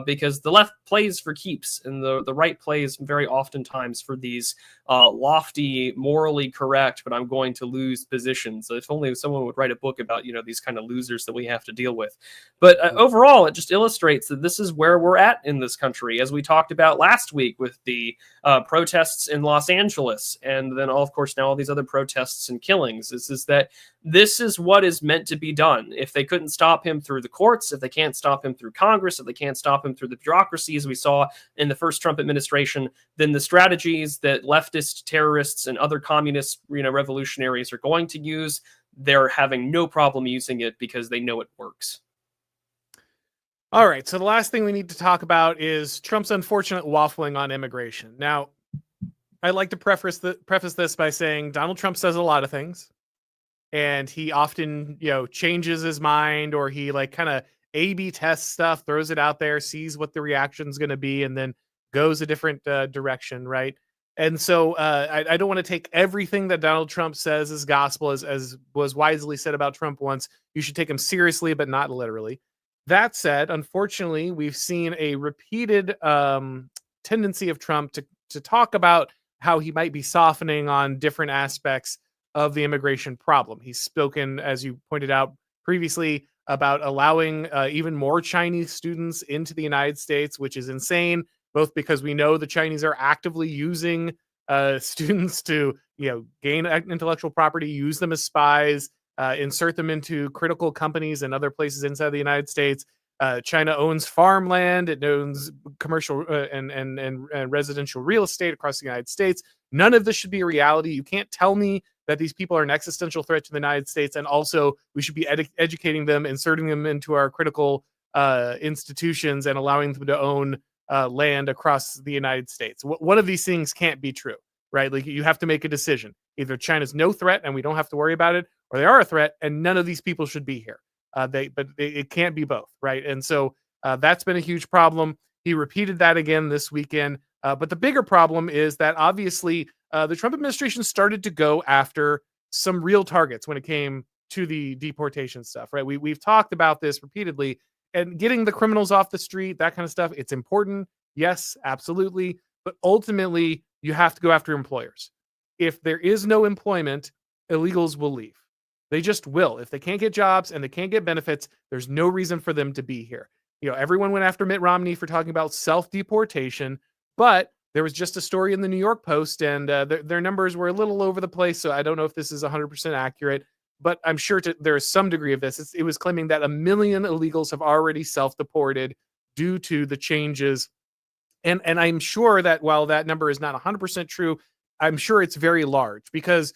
Because the left plays for keeps, and the right plays very oftentimes for these lofty, morally correct, but I'm going to lose positions. If only someone would write a book about these kind of losers that we have to deal with. But overall, it just illustrates that this is where we're at in this country, as we talked about last week with the protests in Los Angeles, and then of course now all these other protests and killings. This is what is meant to be done. If they couldn't stop him through the courts, if they can't stop him through Congress, if they can't stop him through the bureaucracy, as we saw in the first Trump administration, then the strategies that leftist terrorists and other communist, revolutionaries are going to use, they're having no problem using it because they know it works. All right, so the last thing we need to talk about is Trump's unfortunate waffling on immigration. Now, I'd like to preface this by saying Donald Trump says a lot of things, and he often, changes his mind, or he kind of A/B tests stuff, throws it out there, sees what the reaction's going to be, and then goes a different direction, right? And so I don't want to take everything that Donald Trump says as gospel, as was wisely said about Trump once. You should take him seriously, but not literally. That said, unfortunately, we've seen a repeated tendency of Trump to talk about how he might be softening on different aspects of the immigration problem. He's spoken, as you pointed out previously, about allowing even more Chinese students into the United States, which is insane, both because we know the Chinese are actively using students to, gain intellectual property, use them as spies, insert them into critical companies and other places inside the United States. China owns farmland. It owns commercial and residential real estate across the United States. None of this should be a reality. You can't tell me that these people are an existential threat to the United States, and also we should be educating them, inserting them into our critical institutions, and allowing them to own land across the United States. One of these things can't be true, right? Like, you have to make a decision. Either China's no threat and we don't have to worry about it, or they are a threat and none of these people should be here. It can't be both, right? And so that's been a huge problem. He repeated that again this weekend. But the bigger problem is that obviously the Trump administration started to go after some real targets when it came to the deportation stuff, right? We've talked about this repeatedly, and getting the criminals off the street, that kind of stuff, it's important. Yes, absolutely. But ultimately, you have to go after employers. If there is no employment, illegals will leave. They just will. If they can't get jobs and they can't get benefits, there's no reason for them to be here. Everyone went after Mitt Romney for talking about self-deportation, but there was just a story in the New York Post, and their numbers were a little over the place, so I don't know if this is 100% accurate, but I'm sure there is some degree of this. It was claiming that 1 million illegals have already self-deported due to the changes. And I'm sure that while that number is not 100% true, I'm sure it's very large, because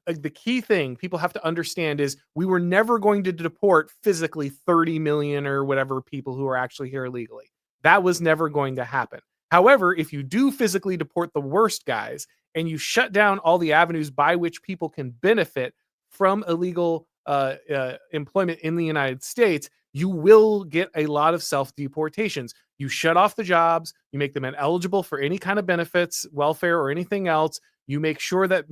the key thing people have to understand is we were never going to deport physically 30 million or whatever people who are actually here illegally. That was never going to happen. However, if you do physically deport the worst guys and you shut down all the avenues by which people can benefit from illegal employment in the United States, you will get a lot of self-deportations. You shut off the jobs, you make them ineligible for any kind of benefits, welfare, or anything else. You make sure that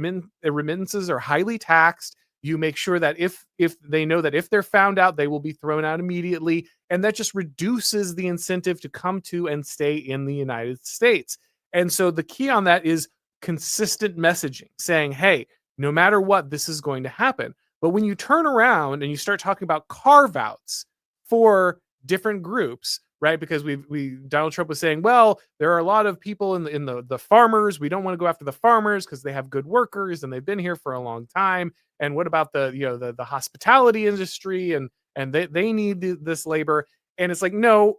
remittances are highly taxed. You make sure that if they know that if they're found out, they will be thrown out immediately, and that just reduces the incentive to come to and stay in the United States. And so the key on that is consistent messaging, saying, "Hey, no matter what, this is going to happen." But when you turn around and you start talking about carve outs for different groups, right? Because we Donald Trump was saying, well, there are a lot of people in the farmers. We don't want to go after the farmers because they have good workers and they've been here for a long time. And what about the hospitality industry and they need this labor? And it's like, no,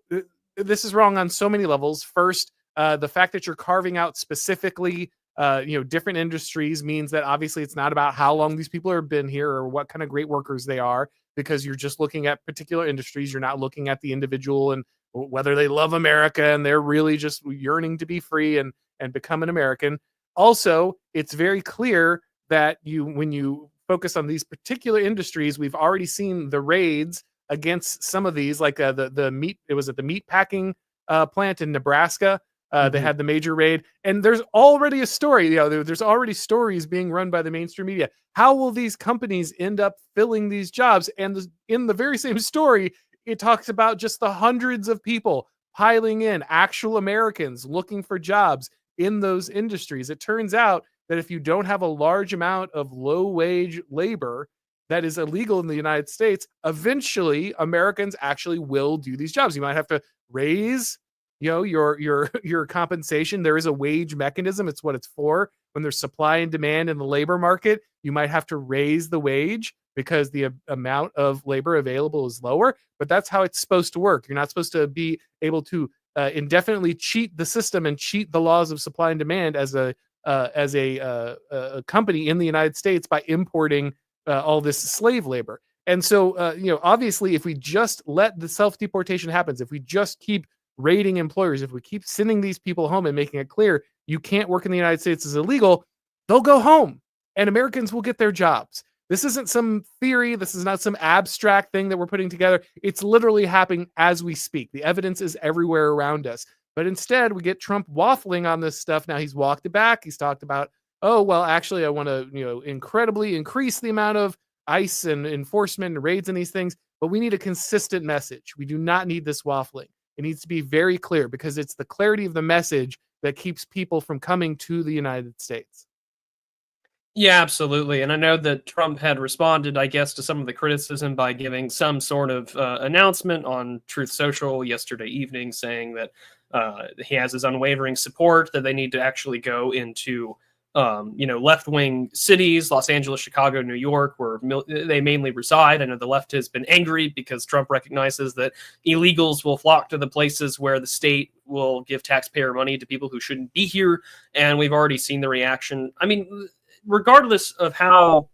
this is wrong on so many levels. First, the fact that you're carving out specifically different industries means that obviously it's not about how long these people have been here or what kind of great workers they are, because you're just looking at particular industries. You're not looking at the individual and whether they love America and they're really just yearning to be free and become an American. Also, it's very clear that when you focus on these particular industries, we've already seen the raids against some of these, like the meat. It was at the meat packing plant in Nebraska. They had the major raid, and there's already a story. There's already stories being run by the mainstream media. How will these companies end up filling these jobs? And in the very same story, it talks about just the hundreds of people piling in, actual Americans looking for jobs in those industries. It turns out that if you don't have a large amount of low-wage labor that is illegal in the United States, eventually Americans actually will do these jobs. You might have to raise your compensation. There is a wage mechanism. It's what it's for. When there's supply and demand in the labor market, you might have to raise the wage because the amount of labor available is lower, but that's how it's supposed to work. You're not supposed to be able to indefinitely cheat the system and cheat the laws of supply and demand as a company in the United States by importing all this slave labor. And so, obviously, if we just let the self-deportation happen, if we just keep raiding employers, if we keep sending these people home and making it clear you can't work in the United States is illegal, they'll go home and Americans will get their jobs. This isn't some theory. This is not some abstract thing that we're putting together. It's literally happening as we speak. The evidence is everywhere around us. But instead, we get Trump waffling on this stuff. Now he's walked it back. He's talked about, oh, well, actually, I want to, incredibly increase the amount of ICE and enforcement and raids and these things. But we need a consistent message. We do not need this waffling. It needs to be very clear because it's the clarity of the message that keeps people from coming to the United States. Yeah, absolutely. And I know that Trump had responded, I guess, to some of the criticism by giving some sort of announcement on Truth Social yesterday evening, saying that he has his unwavering support, that they need to actually go into, left-wing cities, Los Angeles, Chicago, New York, where they mainly reside. I know the left has been angry because Trump recognizes that illegals will flock to the places where the state will give taxpayer money to people who shouldn't be here. And we've already seen the reaction. I mean, regardless of how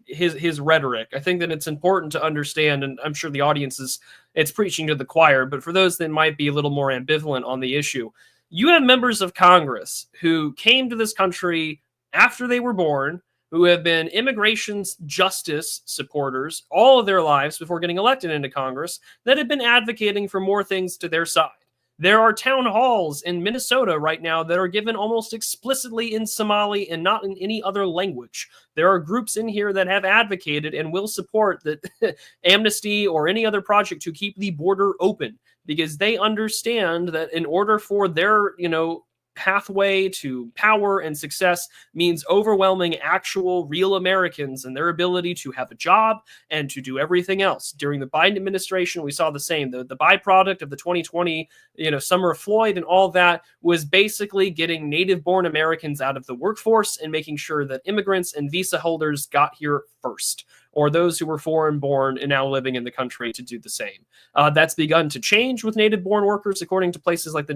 his rhetoric, I think that it's important to understand, and I'm sure the audience it's preaching to the choir, but for those that might be a little more ambivalent on the issue, you have members of Congress who came to this country after they were born, who have been immigration justice supporters all of their lives before getting elected into Congress, that have been advocating for more things to their side. There are town halls in Minnesota right now that are given almost explicitly in Somali and not in any other language. There are groups in here that have advocated and will support that amnesty or any other project to keep the border open, because they understand that in order for their, pathway to power and success means overwhelming actual real Americans and their ability to have a job and to do everything else. During the Biden administration, we saw the same. The byproduct of the 2020, summer of Floyd and all that was basically getting native-born Americans out of the workforce and making sure that immigrants and visa holders got here first, or those who were foreign-born and now living in the country to do the same. That's begun to change with native-born workers, according to places like the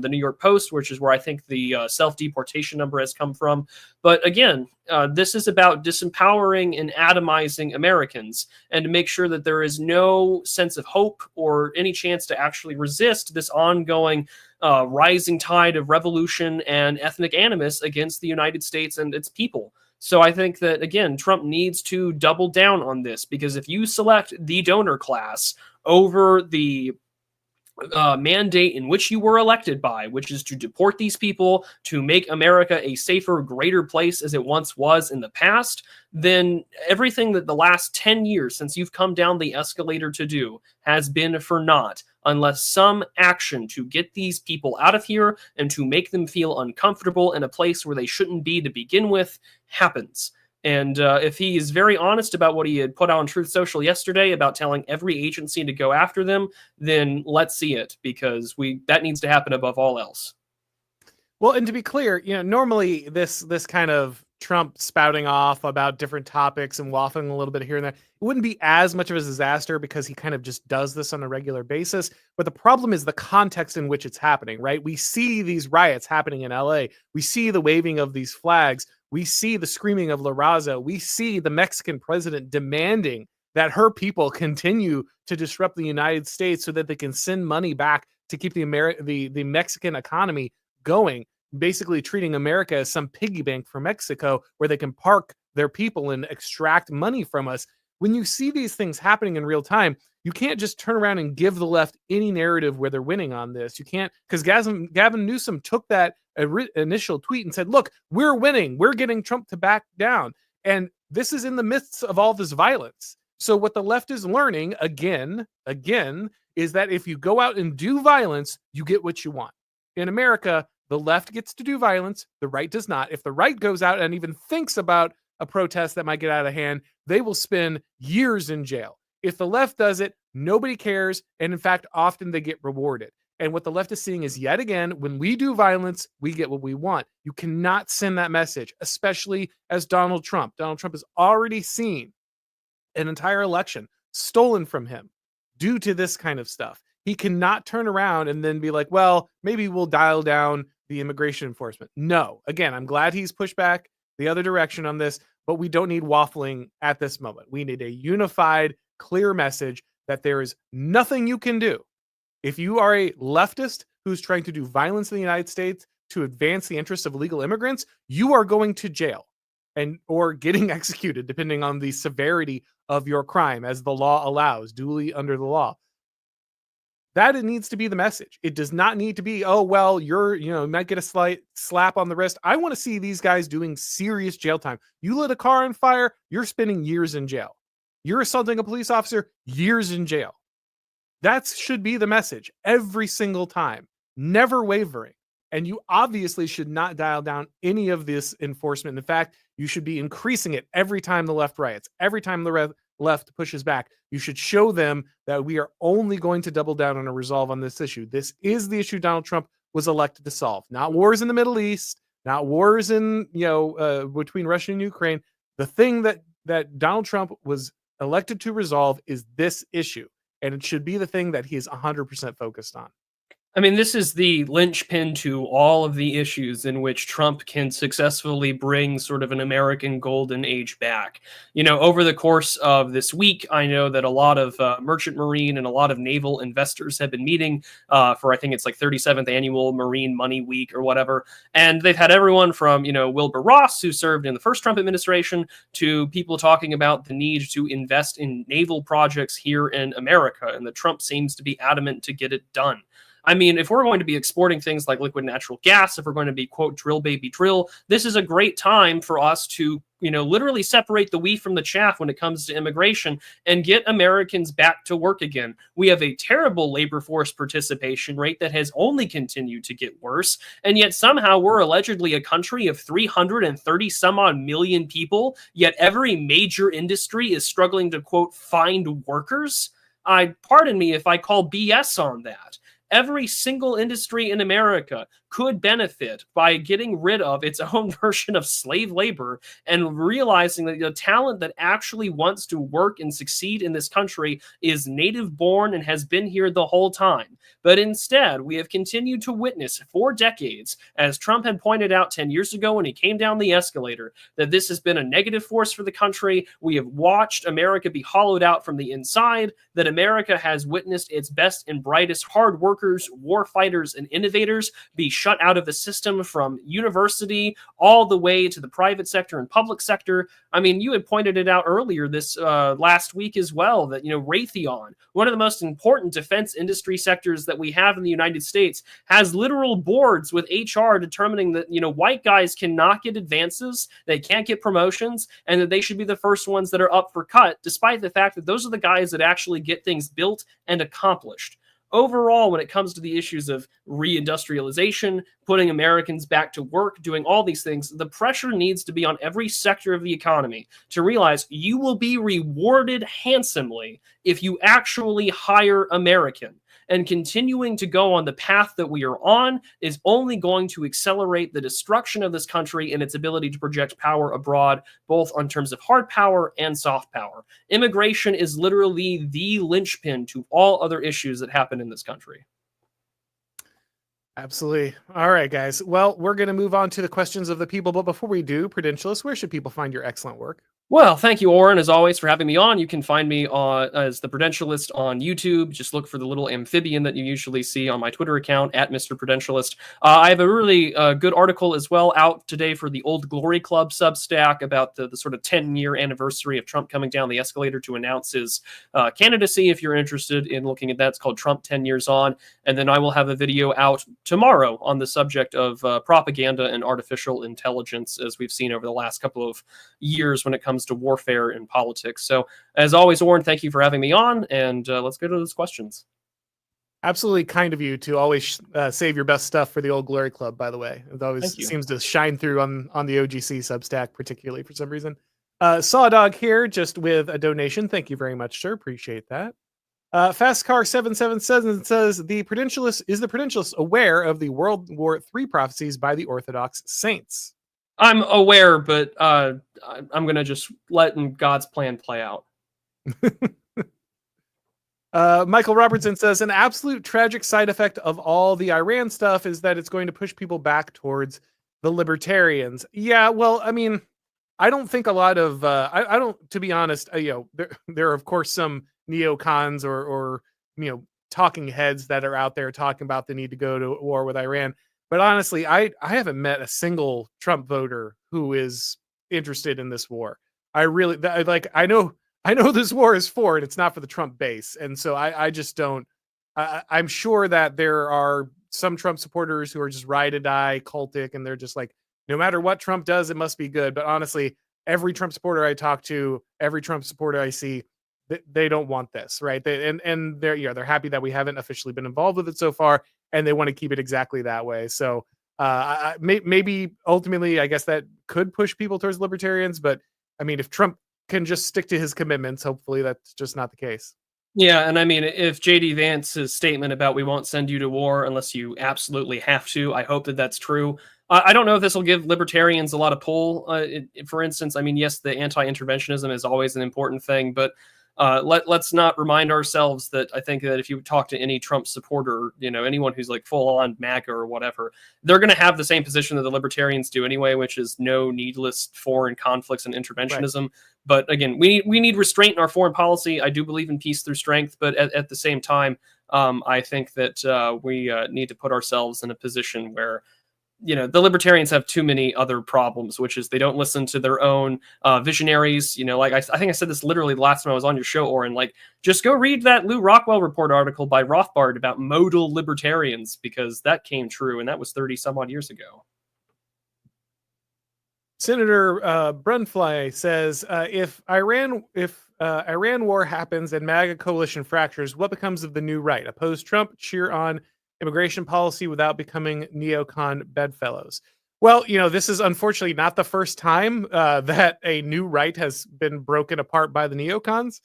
New York Post, which is where I think the self-deportation number has come from. But again, this is about disempowering and atomizing Americans, and to make sure that there is no sense of hope or any chance to actually resist this ongoing rising tide of revolution and ethnic animus against the United States and its people. So I think that, again, Trump needs to double down on this, because if you select the donor class over the mandate in which you were elected by, which is to deport these people, to make America a safer, greater place as it once was in the past, then everything that the last 10 years since you've come down the escalator to do has been for naught, unless some action to get these people out of here and to make them feel uncomfortable in a place where they shouldn't be to begin with happens. And if he is very honest about what he had put on Truth Social yesterday about telling every agency to go after them, then let's see it, because that needs to happen above all else. Well, and to be clear, normally this kind of Trump spouting off about different topics and waffling a little bit here and there, it wouldn't be as much of a disaster because he kind of just does this on a regular basis. But the problem is the context in which it's happening, right? We see these riots happening in LA. We see the waving of these flags. We see the screaming of La Raza. We see the Mexican president demanding that her people continue to disrupt the United States so that they can send money back to keep the Mexican economy going, basically treating America as some piggy bank for Mexico where they can park their people and extract money from us. When you see these things happening in real time, you can't just turn around and give the left any narrative where they're winning on this. You can't, because Gavin Newsom took that initial tweet and said, look, we're winning. We're getting Trump to back down. And this is in the midst of all this violence. So what the left is learning again, is that if you go out and do violence, you get what you want. In America, the left gets to do violence. The right does not. If the right goes out and even thinks about a protest that might get out of hand, they will spend years in jail. If the left does it, nobody cares. And in fact, often they get rewarded. And what the left is seeing is yet again, when we do violence, we get what we want. You cannot send that message, especially as Donald Trump. Donald Trump has already seen an entire election stolen from him due to this kind of stuff. He cannot turn around and then be like, well, maybe we'll dial down the immigration enforcement. No, again, I'm glad he's pushed back the other direction on this, but we don't need waffling at this moment. We need a unified, clear message that there is nothing you can do. If you are a leftist who's trying to do violence in the United States to advance the interests of illegal immigrants, you are going to jail or getting executed, depending on the severity of your crime, as the law allows, duly under the law. That it needs to be the message. It does not need to be, oh, well, you might get a slight slap on the wrist. I want to see these guys doing serious jail time. You lit a car on fire, you're spending years in jail. You're assaulting a police officer, years in jail. That should be the message every single time, never wavering. And you obviously should not dial down any of this enforcement. In fact, you should be increasing it every time the left riots, every time the left pushes back. You should show them that we are only going to double down on a resolve on this issue. This is the issue Donald Trump was elected to solve, not wars in the Middle East, not wars in, between Russia and Ukraine. The thing that Donald Trump was elected to resolve is this issue. And it should be the thing that he is 100% focused on. I mean, this is the linchpin to all of the issues in which Trump can successfully bring sort of an American golden age back. Over the course of this week, I know that a lot of merchant marine and a lot of naval investors have been meeting for, I think it's like 37th annual Marine Money Week or whatever. And they've had everyone from, Wilbur Ross, who served in the first Trump administration, to people talking about the need to invest in naval projects here in America. And that Trump seems to be adamant to get it done. I mean, if we're going to be exporting things like liquid natural gas, if we're going to be, quote, drill, baby, drill, this is a great time for us to, literally separate the wheat from the chaff when it comes to immigration and get Americans back to work again. We have a terrible labor force participation rate that has only continued to get worse. And yet somehow we're allegedly a country of 330 some odd million people, yet every major industry is struggling to, quote, find workers. Pardon me if I call BS on that. Every single industry in America could benefit by getting rid of its own version of slave labor and realizing that the talent that actually wants to work and succeed in this country is native born and has been here the whole time. But instead, we have continued to witness for decades, as Trump had pointed out 10 years ago when he came down the escalator, that this has been a negative force for the country. We have watched America be hollowed out from the inside, that America has witnessed its best and brightest hard workers, war fighters, and innovators be shut out of the system from university all the way to the private sector and public sector. I mean, you had pointed it out earlier this last week as well that, Raytheon, one of the most important defense industry sectors that we have in the United States, has literal boards with HR determining that, white guys cannot get advances, they can't get promotions, and that they should be the first ones that are up for cut, despite the fact that those are the guys that actually get things built and accomplished. Overall, when it comes to the issues of reindustrialization, putting Americans back to work, doing all these things, the pressure needs to be on every sector of the economy to realize you will be rewarded handsomely if you actually hire American. And continuing to go on the path that we are on is only going to accelerate the destruction of this country and its ability to project power abroad, both on terms of hard power and soft power. Immigration is literally the linchpin to all other issues that happen in this country. Absolutely. All right, guys. Well, we're going to move on to the questions of the people. But before we do, Prudentialist, where should people find your excellent work? Well, thank you, Auron, as always, for having me on. You can find me as the Prudentialist on YouTube. Just look for the little amphibian that you usually see on my Twitter account, at Mr. Prudentialist. I have a really good article as well out today for the Old Glory Club Substack about the sort of 10-year anniversary of Trump coming down the escalator to announce his candidacy. If you're interested in looking at that, it's called Trump 10 Years On. And then I will have a video out tomorrow on the subject of propaganda and artificial intelligence, as we've seen over the last couple of years when it comes to warfare and politics. So, as always, Auron, thank you for having me on, and let's go to those questions. Absolutely kind of you to always save your best stuff for the Old Glory Club, by the way. It always seems to shine through on the OGC Substack, particularly for some reason. Sawdog here, just with a donation. Thank you very much, sir. Appreciate that. Fastcar77 says, is the Prudentialist aware of the World War III prophecies by the Orthodox saints? I'm aware, but I'm going to just let God's plan play out. Michael Robertson says, an absolute tragic side effect of all the Iran stuff is that it's going to push people back towards the libertarians. Yeah, well, I mean, I don't think a lot of, I don't, to be honest, there are, of course, some neocons or talking heads that are out there talking about the need to go to war with Iran. But honestly, I haven't met a single Trump voter who is interested in this war. I know this war is for it. It's not for the Trump base. And so I just don't, I'm sure that there are some Trump supporters who are just ride or die cultic. And they're just like, no matter what Trump does, it must be good. But honestly, every Trump supporter I talk to, every Trump supporter I see, they don't want this, right? And they're happy that we haven't officially been involved with it so far, and they want to keep it exactly that way. So maybe ultimately, I guess that could push people towards libertarians. But I mean, if Trump can just stick to his commitments, hopefully that's just not the case. Yeah, and I mean, if JD Vance's statement about we won't send you to war unless you absolutely have to, I hope that that's true. I don't know if this will give libertarians a lot of pull. For instance, I mean, yes, the anti-interventionism is always an important thing, but let's not remind ourselves that I think that if you talk to any Trump supporter, anyone who's like full on MAGA or whatever, they're going to have the same position that the libertarians do anyway, which is no needless foreign conflicts and interventionism. Right. But again, we need restraint in our foreign policy. I do believe in peace through strength, but at the same time, I think that we need to put ourselves in a position where the libertarians have too many other problems, which is they don't listen to their own visionaries. Like I think I said this literally the last time I was on your show, Auron, like just go read that Lou Rockwell report article by Rothbard about modal libertarians, because that came true. And that was 30 some odd years ago. Senator Brunfly says, if Iran war happens and MAGA coalition fractures, what becomes of the new right? Oppose Trump, cheer on immigration policy without becoming neocon bedfellows. Well, this is unfortunately not the first time that a new right has been broken apart by the neocons.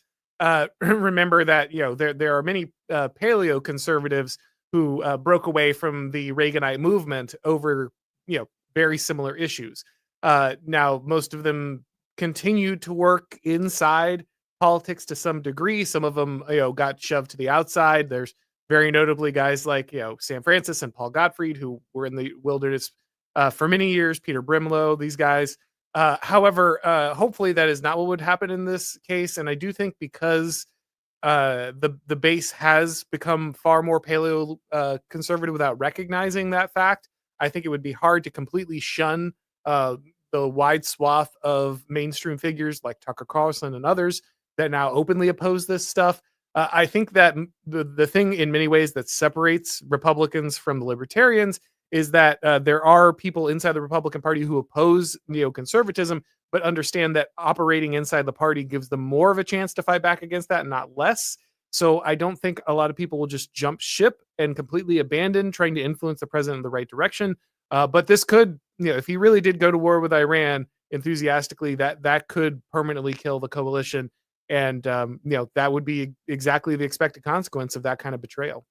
Remember that, there are many paleo conservatives who broke away from the Reaganite movement over, very similar issues. Now, most of them continued to work inside politics to some degree. Some of them, got shoved to the outside. There's very notably guys like, Sam Francis and Paul Gottfried, who were in the wilderness for many years, Peter Brimlow, these guys. However, hopefully that is not what would happen in this case. And I do think because the base has become far more paleo conservative without recognizing that fact, I think it would be hard to completely shun the wide swath of mainstream figures like Tucker Carlson and others that now openly oppose this stuff. I think that the thing in many ways that separates Republicans from the libertarians is that there are people inside the Republican Party who oppose neoconservatism, but understand that operating inside the party gives them more of a chance to fight back against that, not less. So I don't think a lot of people will just jump ship and completely abandon trying to influence the president in the right direction. But this could, if he really did go to war with Iran enthusiastically, that could permanently kill the coalition, and that would be exactly the expected consequence of that kind of betrayal.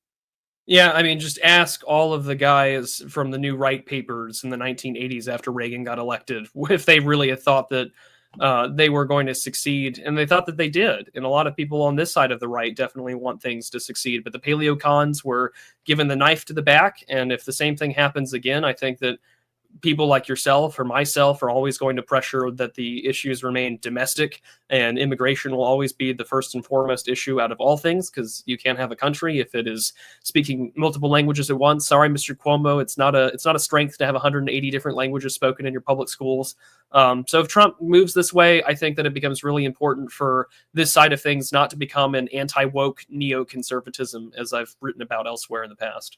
Yeah, I mean, just ask all of the guys from the New Right papers in the 1980s after Reagan got elected if they really had thought that they were going to succeed, and they thought that they did. And a lot of people on this side of the right definitely want things to succeed, but the paleocons were given the knife to the back, and if the same thing happens again, I think that people like yourself or myself are always going to pressure that the issues remain domestic, and immigration will always be the first and foremost issue out of all things, because you can't have a country if it is speaking multiple languages at once. Sorry, Mr. Cuomo, it's not a strength to have 180 different languages spoken in your public schools. So if Trump moves this way, I think that it becomes really important for this side of things not to become an anti-woke neoconservatism, as I've written about elsewhere in the past.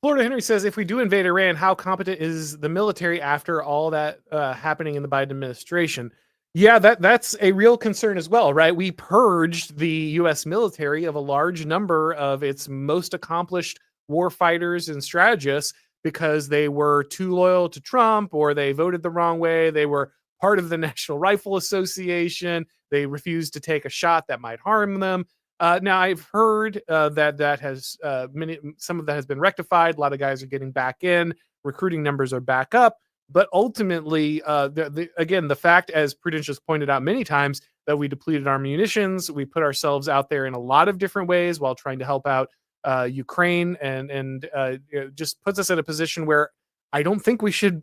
Florida Henry says, if we do invade Iran, how competent is the military after all that happening in the Biden administration? Yeah, that's a real concern as well, right? We purged the U.S. military of a large number of its most accomplished war fighters and strategists because they were too loyal to Trump, or they voted the wrong way. They were part of the National Rifle Association. They refused to take a shot that might harm them. Now I've heard that has some of that has been rectified. A lot of guys are getting back in. Recruiting numbers are back up. But ultimately, again, the fact, as Prudentialist pointed out many times, that we depleted our munitions, we put ourselves out there in a lot of different ways while trying to help out Ukraine, and just puts us in a position where I don't think we should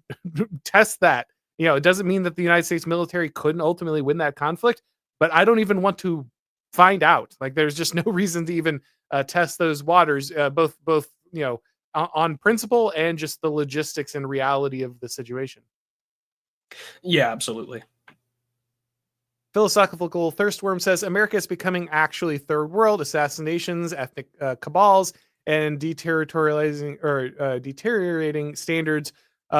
test that. It doesn't mean that the United States military couldn't ultimately win that conflict, but I don't even want to find out. Like, there's just no reason to even test those waters, both on principle and just the logistics and reality of the situation. Yeah, absolutely. Philosophical Thirstworm says America is becoming actually third world. Assassinations, ethnic cabals, and deteriorating standards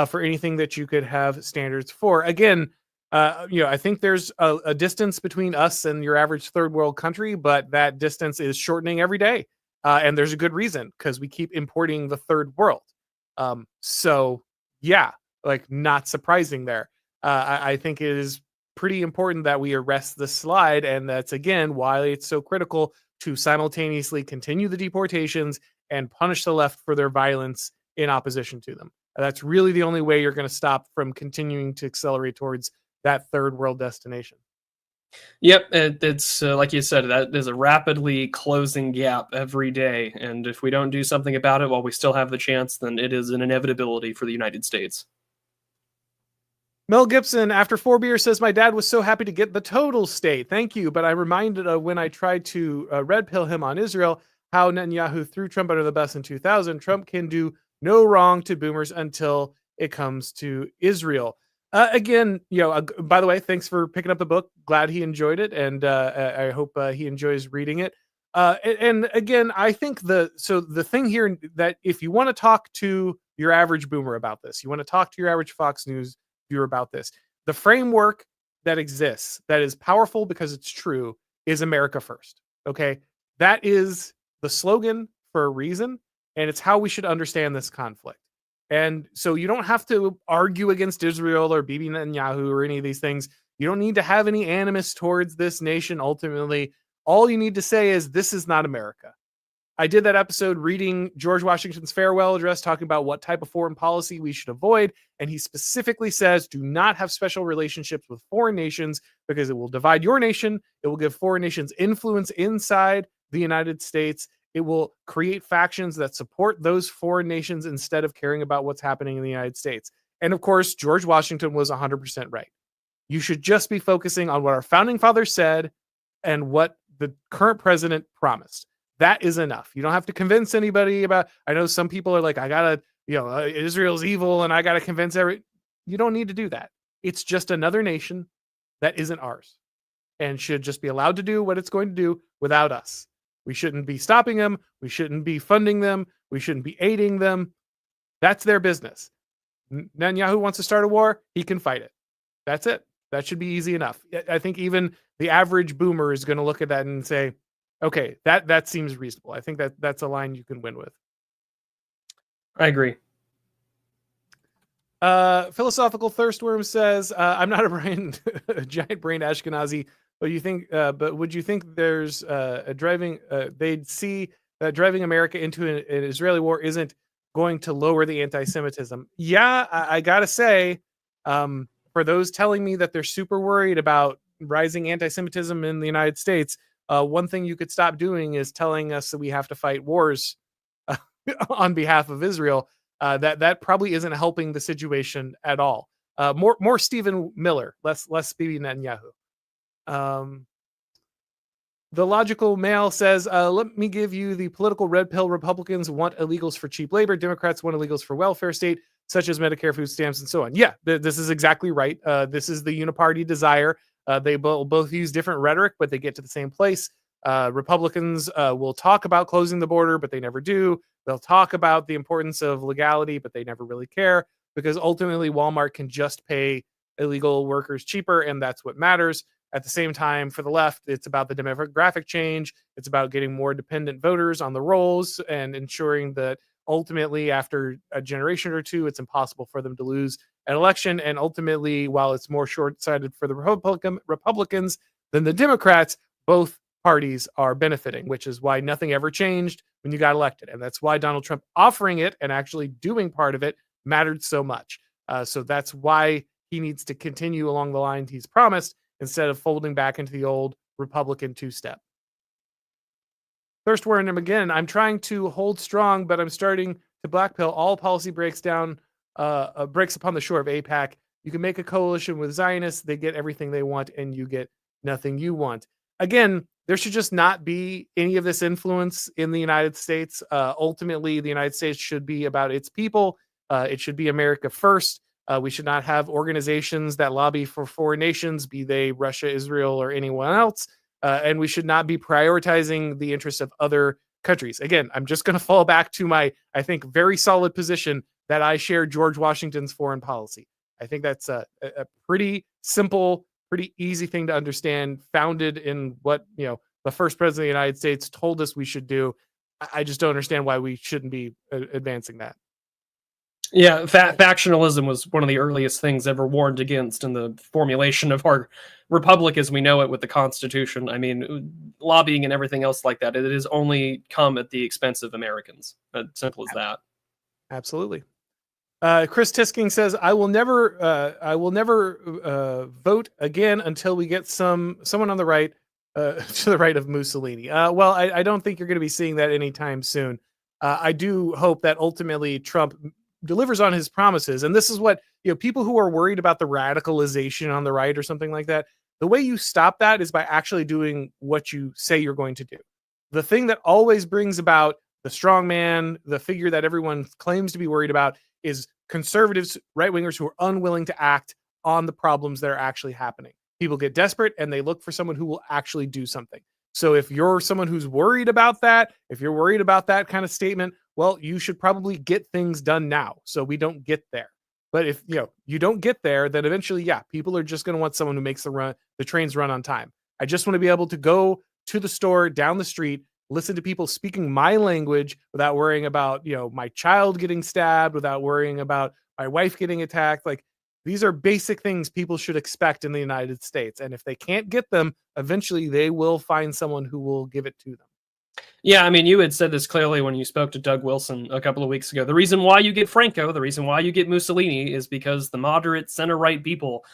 for anything that you could have standards for. Again, I think there's a distance between us and your average third world country, but that distance is shortening every day. And there's a good reason, because we keep importing the third world. So yeah, like, not surprising there. I think it is pretty important that we arrest the slide. And that's, again, why it's so critical to simultaneously continue the deportations and punish the left for their violence in opposition to them. That's really the only way you're going to stop from continuing to accelerate towards that third world destination. Yep, it's like you said, that is a rapidly closing gap every day, and if we don't do something about it while we still have the chance, then it is an inevitability for the United States. Mel Gibson, after 4 beers, says, my dad was so happy to get the total state. Thank you. But I'm reminded of when I tried to red pill him on Israel, how Netanyahu threw Trump under the bus in 2000. Trump can do no wrong to boomers until it comes to Israel. Again, by the way, thanks for picking up the book. Glad he enjoyed it, and I hope he enjoys reading it. And again, I think the thing here, that if you want to talk to your average boomer about this, you want to talk to your average Fox News viewer about this, the framework that exists, that is powerful because it's true, is America first. Okay, that is the slogan for a reason, and it's how we should understand this conflict. And so you don't have to argue against Israel or Bibi Netanyahu or any of these things. You don't need to have any animus towards this nation. Ultimately, all you need to say is, this is not America. I did that episode reading George Washington's farewell address, talking about what type of foreign policy we should avoid. And he specifically says, do not have special relationships with foreign nations, because it will divide your nation. It will give foreign nations influence inside the United States. It will create factions that support those foreign nations instead of caring about what's happening in the United States. And of course, George Washington was 100% right. You should just be focusing on what our founding fathers said and what the current president promised. That is enough. You don't have to convince anybody about. I know some people are like, I gotta Israel's evil and I got to convince you don't need to do that. It's just another nation that isn't ours and should just be allowed to do what it's going to do without us. We shouldn't be stopping them. We shouldn't be funding them. We shouldn't be aiding them. That's their business. Netanyahu wants to start a war. He can fight it. That's it. That should be easy enough. I think even the average boomer is going to look at that and say, okay, that seems reasonable. I think that's a line you can win with. I agree. Philosophical Thirstworm says, I'm not a giant brain Ashkenazi, but would you think there's they'd see that driving America into an Israeli war isn't going to lower the anti-Semitism? Yeah, I gotta say, for those telling me that they're super worried about rising anti-Semitism in the United States, one thing you could stop doing is telling us that we have to fight wars on behalf of Israel. That probably isn't helping the situation at all. More Stephen Miller, less Bibi Netanyahu. The Logical Male says, let me give you the political red pill. Republicans want illegals for cheap labor. Democrats want illegals for welfare state, such as Medicare, food stamps, and so on. Yeah, this is exactly right. This is the uniparty desire. They both use different rhetoric, but they get to the same place. Republicans will talk about closing the border, but they never do. They'll talk about the importance of legality, but they never really care because ultimately Walmart can just pay illegal workers cheaper, and that's what matters. At the same time, for the left, it's about the demographic change. It's about getting more dependent voters on the rolls and ensuring that ultimately, after a generation or two, it's impossible for them to lose an election. And ultimately, while it's more short-sighted for the Republicans than the Democrats, both parties are benefiting, which is why nothing ever changed when you got elected. And that's why Donald Trump offering it and actually doing part of it mattered so much. So that's why he needs to continue along the line he's promised instead of folding back into the old Republican two-step. Thirstworm again, I'm trying to hold strong, but I'm starting to blackpill. All policy breaks upon the shore of AIPAC. You can make a coalition with Zionists. They get everything they want, and you get nothing you want. Again, there should just not be any of this influence in the United States. Ultimately, the United States should be about its people. It should be America first. We should not have organizations that lobby for foreign nations, be they Russia, Israel, or anyone else. And we should not be prioritizing the interests of other countries. Again, I'm just going to fall back to my, I think, very solid position that I share George Washington's foreign policy. I think that's a pretty simple, pretty easy thing to understand, founded in what, the first president of the United States told us we should do. I just don't understand why we shouldn't be advancing that. Yeah, factionalism was one of the earliest things ever warned against in the formulation of our republic as we know it with the Constitution. I mean, lobbying and everything else like that, it has only come at the expense of Americans. Simple as that. Absolutely. Chris Tisking says, I will never vote again until we get someone on the right to the right of Mussolini. Well, I don't think you're going to be seeing that anytime soon. I do hope that ultimately Trump delivers on his promises. And this is what, people who are worried about the radicalization on the right or something like that, the way you stop that is by actually doing what you say you're going to do. The thing that always brings about the strong man, the figure that everyone claims to be worried about, is conservatives, right-wingers who are unwilling to act on the problems that are actually happening. People get desperate and they look for someone who will actually do something. So if you're someone who's worried about that, if you're worried about that kind of statement, well, you should probably get things done now so we don't get there. But if you don't get there, then eventually, people are just going to want someone who makes the trains run on time. I just want to be able to go to the store down the street, listen to people speaking my language without worrying about, my child getting stabbed, without worrying about my wife getting attacked. Like, these are basic things people should expect in the United States. And if they can't get them, eventually they will find someone who will give it to them. Yeah, I mean, you had said this clearly when you spoke to Doug Wilson a couple of weeks ago. The reason why you get Franco, the reason why you get Mussolini is because the moderate center-right people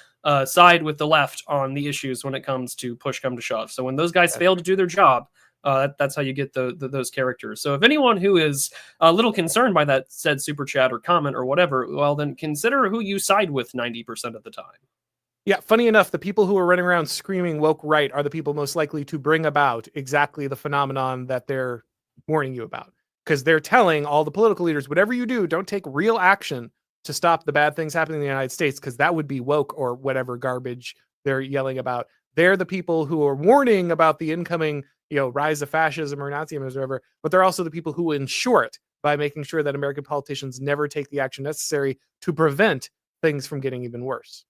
side with the left on the issues when it comes to push come to shove. So when those guys fail to do their job, that's how you get those characters. So if anyone who is a little concerned by that said super chat or comment or whatever, well, then consider who you side with 90% of the time. Yeah, funny enough, the people who are running around screaming woke right are the people most likely to bring about exactly the phenomenon that they're warning you about. because they're telling all the political leaders, whatever you do, don't take real action to stop the bad things happening in the United States, because that would be woke or whatever garbage they're yelling about. They're the people who are warning about the incoming, rise of fascism or Nazism or whatever, but they're also the people who ensure it by making sure that American politicians never take the action necessary to prevent things from getting even worse.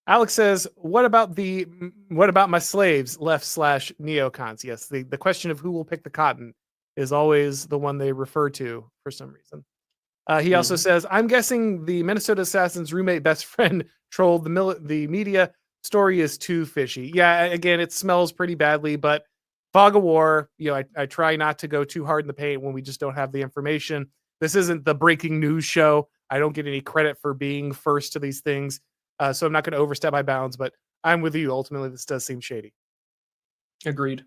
Alex says, what about my slaves, left slash neocons? Yes, the question of who will pick the cotton is always the one they refer to for some reason. He also says, I'm guessing the Minnesota assassin's roommate best friend trolled the media. Story is too fishy. Yeah, again, it smells pretty badly, but fog of war, I try not to go too hard in the paint when we just don't have the information. This isn't the breaking news show. I don't get any credit for being first to these things. So I'm not going to overstep my bounds, but I'm with you. Ultimately, this does seem shady. Agreed.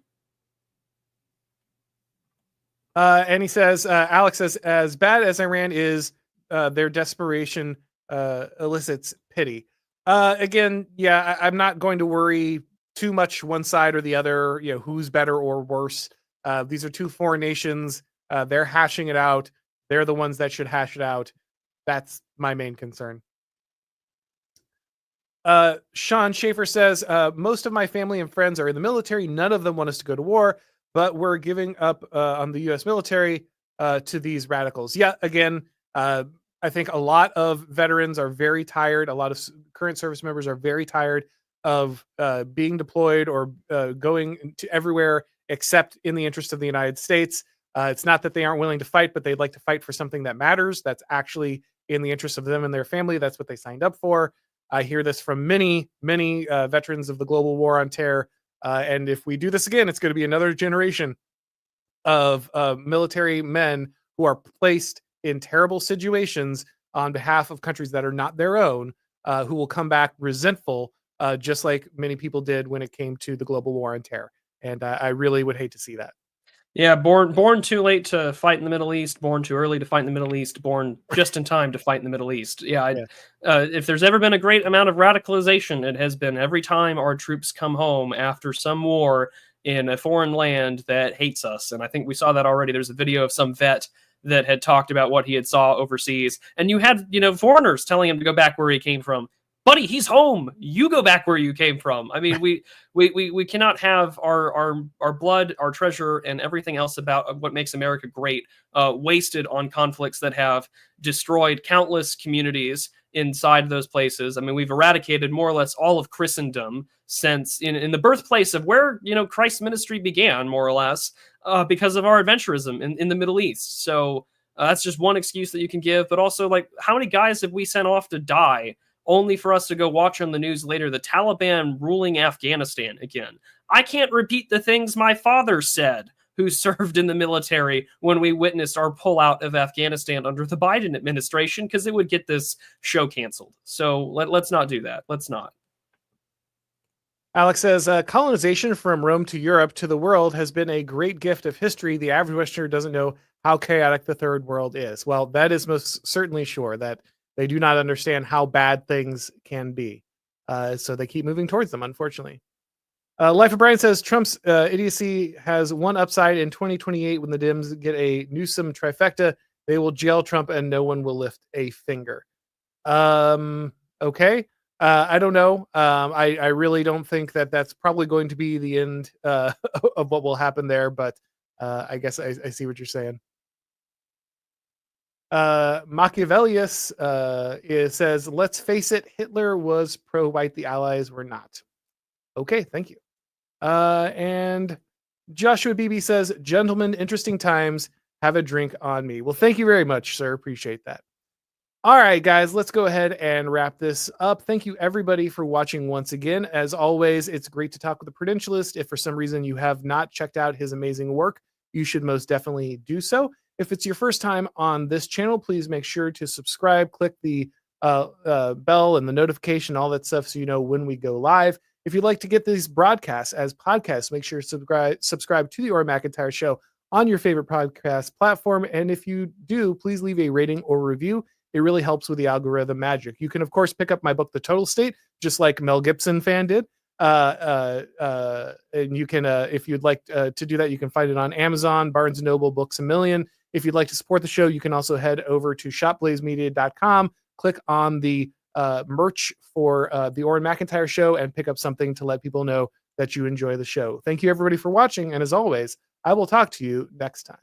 And he says, Alex says, as bad as Iran is, their desperation elicits pity. Again, yeah, I'm not going to worry too much one side or the other, who's better or worse. These are two foreign nations. They're hashing it out. They're the ones that should hash it out. That's my main concern. Sean Schaefer says, most of my family and friends are in the military. None of them want us to go to war, but we're giving up on the U.S. military to these radicals. Yeah, again, I think a lot of veterans are very tired. A lot of current service members are very tired of being deployed or going to everywhere except in the interest of the United States. It's not that they aren't willing to fight, but they'd like to fight for something that matters. That's actually in the interest of them and their family. That's what they signed up for. I hear this from many, many veterans of the global war on terror. And if we do this again, it's going to be another generation of military men who are placed in terrible situations on behalf of countries that are not their own, who will come back resentful, just like many people did when it came to the global war on terror. And I really would hate to see that. Yeah, born too late to fight in the Middle East, born too early to fight in the Middle East, born just in time to fight in the Middle East. Yeah, Yeah. If there's ever been a great amount of radicalization, it has been every time our troops come home after some war in a foreign land that hates us. And I think we saw that already. There's a video of some vet that had talked about what he had saw overseas, and you had foreigners telling him to go back where he came from. Buddy, he's home. You go back where you came from. I mean, we cannot have our blood, our treasure, and everything else about what makes America great wasted on conflicts that have destroyed countless communities inside those places. I mean, we've eradicated more or less all of Christendom since in the birthplace of where Christ's ministry began, more or less, because of our adventurism in the Middle East. So that's just one excuse that you can give. But also, like, how many guys have we sent off to die only for us to go watch on the news later the Taliban ruling Afghanistan again? I can't repeat the things my father said, who served in the military, when we witnessed our pullout of Afghanistan under the Biden administration, because it would get this show canceled. So let's not do that. Let's not. Alex says, colonization from Rome to Europe to the world has been a great gift of history. The average Westerner doesn't know how chaotic the third world is. Well, that is most certainly sure that they do not understand how bad things can be. So they keep moving towards them, unfortunately. Life of Brian says, Trump's idiocy has one upside. In 2028, when the Dems get a Newsom trifecta, they will jail Trump and no one will lift a finger. Okay. I don't know. I really don't think that that's probably going to be the end of what will happen there, but I guess I see what you're saying. Machiavellius says, let's face it, Hitler was pro-white, the Allies were not. Okay, thank you. And Joshua BB says, gentlemen, interesting times, have a drink on me. Well, thank you very much, sir. Appreciate that. All right, guys, let's go ahead and wrap this up. Thank you, everybody, for watching once again. As always, it's great to talk with the Prudentialist. If for some reason you have not checked out his amazing work, you should most definitely do so. If it's your first time on this channel, please make sure to subscribe, click the bell and the notification, all that stuff, so you know when we go live. If you'd like to get these broadcasts as podcasts, make sure to subscribe to the Auron MacIntyre Show on your favorite podcast platform. And if you do, please leave a rating or review. It really helps with the algorithm magic. You can, of course, pick up my book, The Total State, just like Mel Gibson fan did. And you can, if you'd like to do that, you can find it on Amazon, Barnes and Noble, Books a Million. If you'd like to support the show, you can also head over to shopblazemedia.com, click on the merch for the Auron MacIntyre show, and pick up something to let people know that you enjoy the show. Thank you, everybody, for watching. And as always, I will talk to you next time.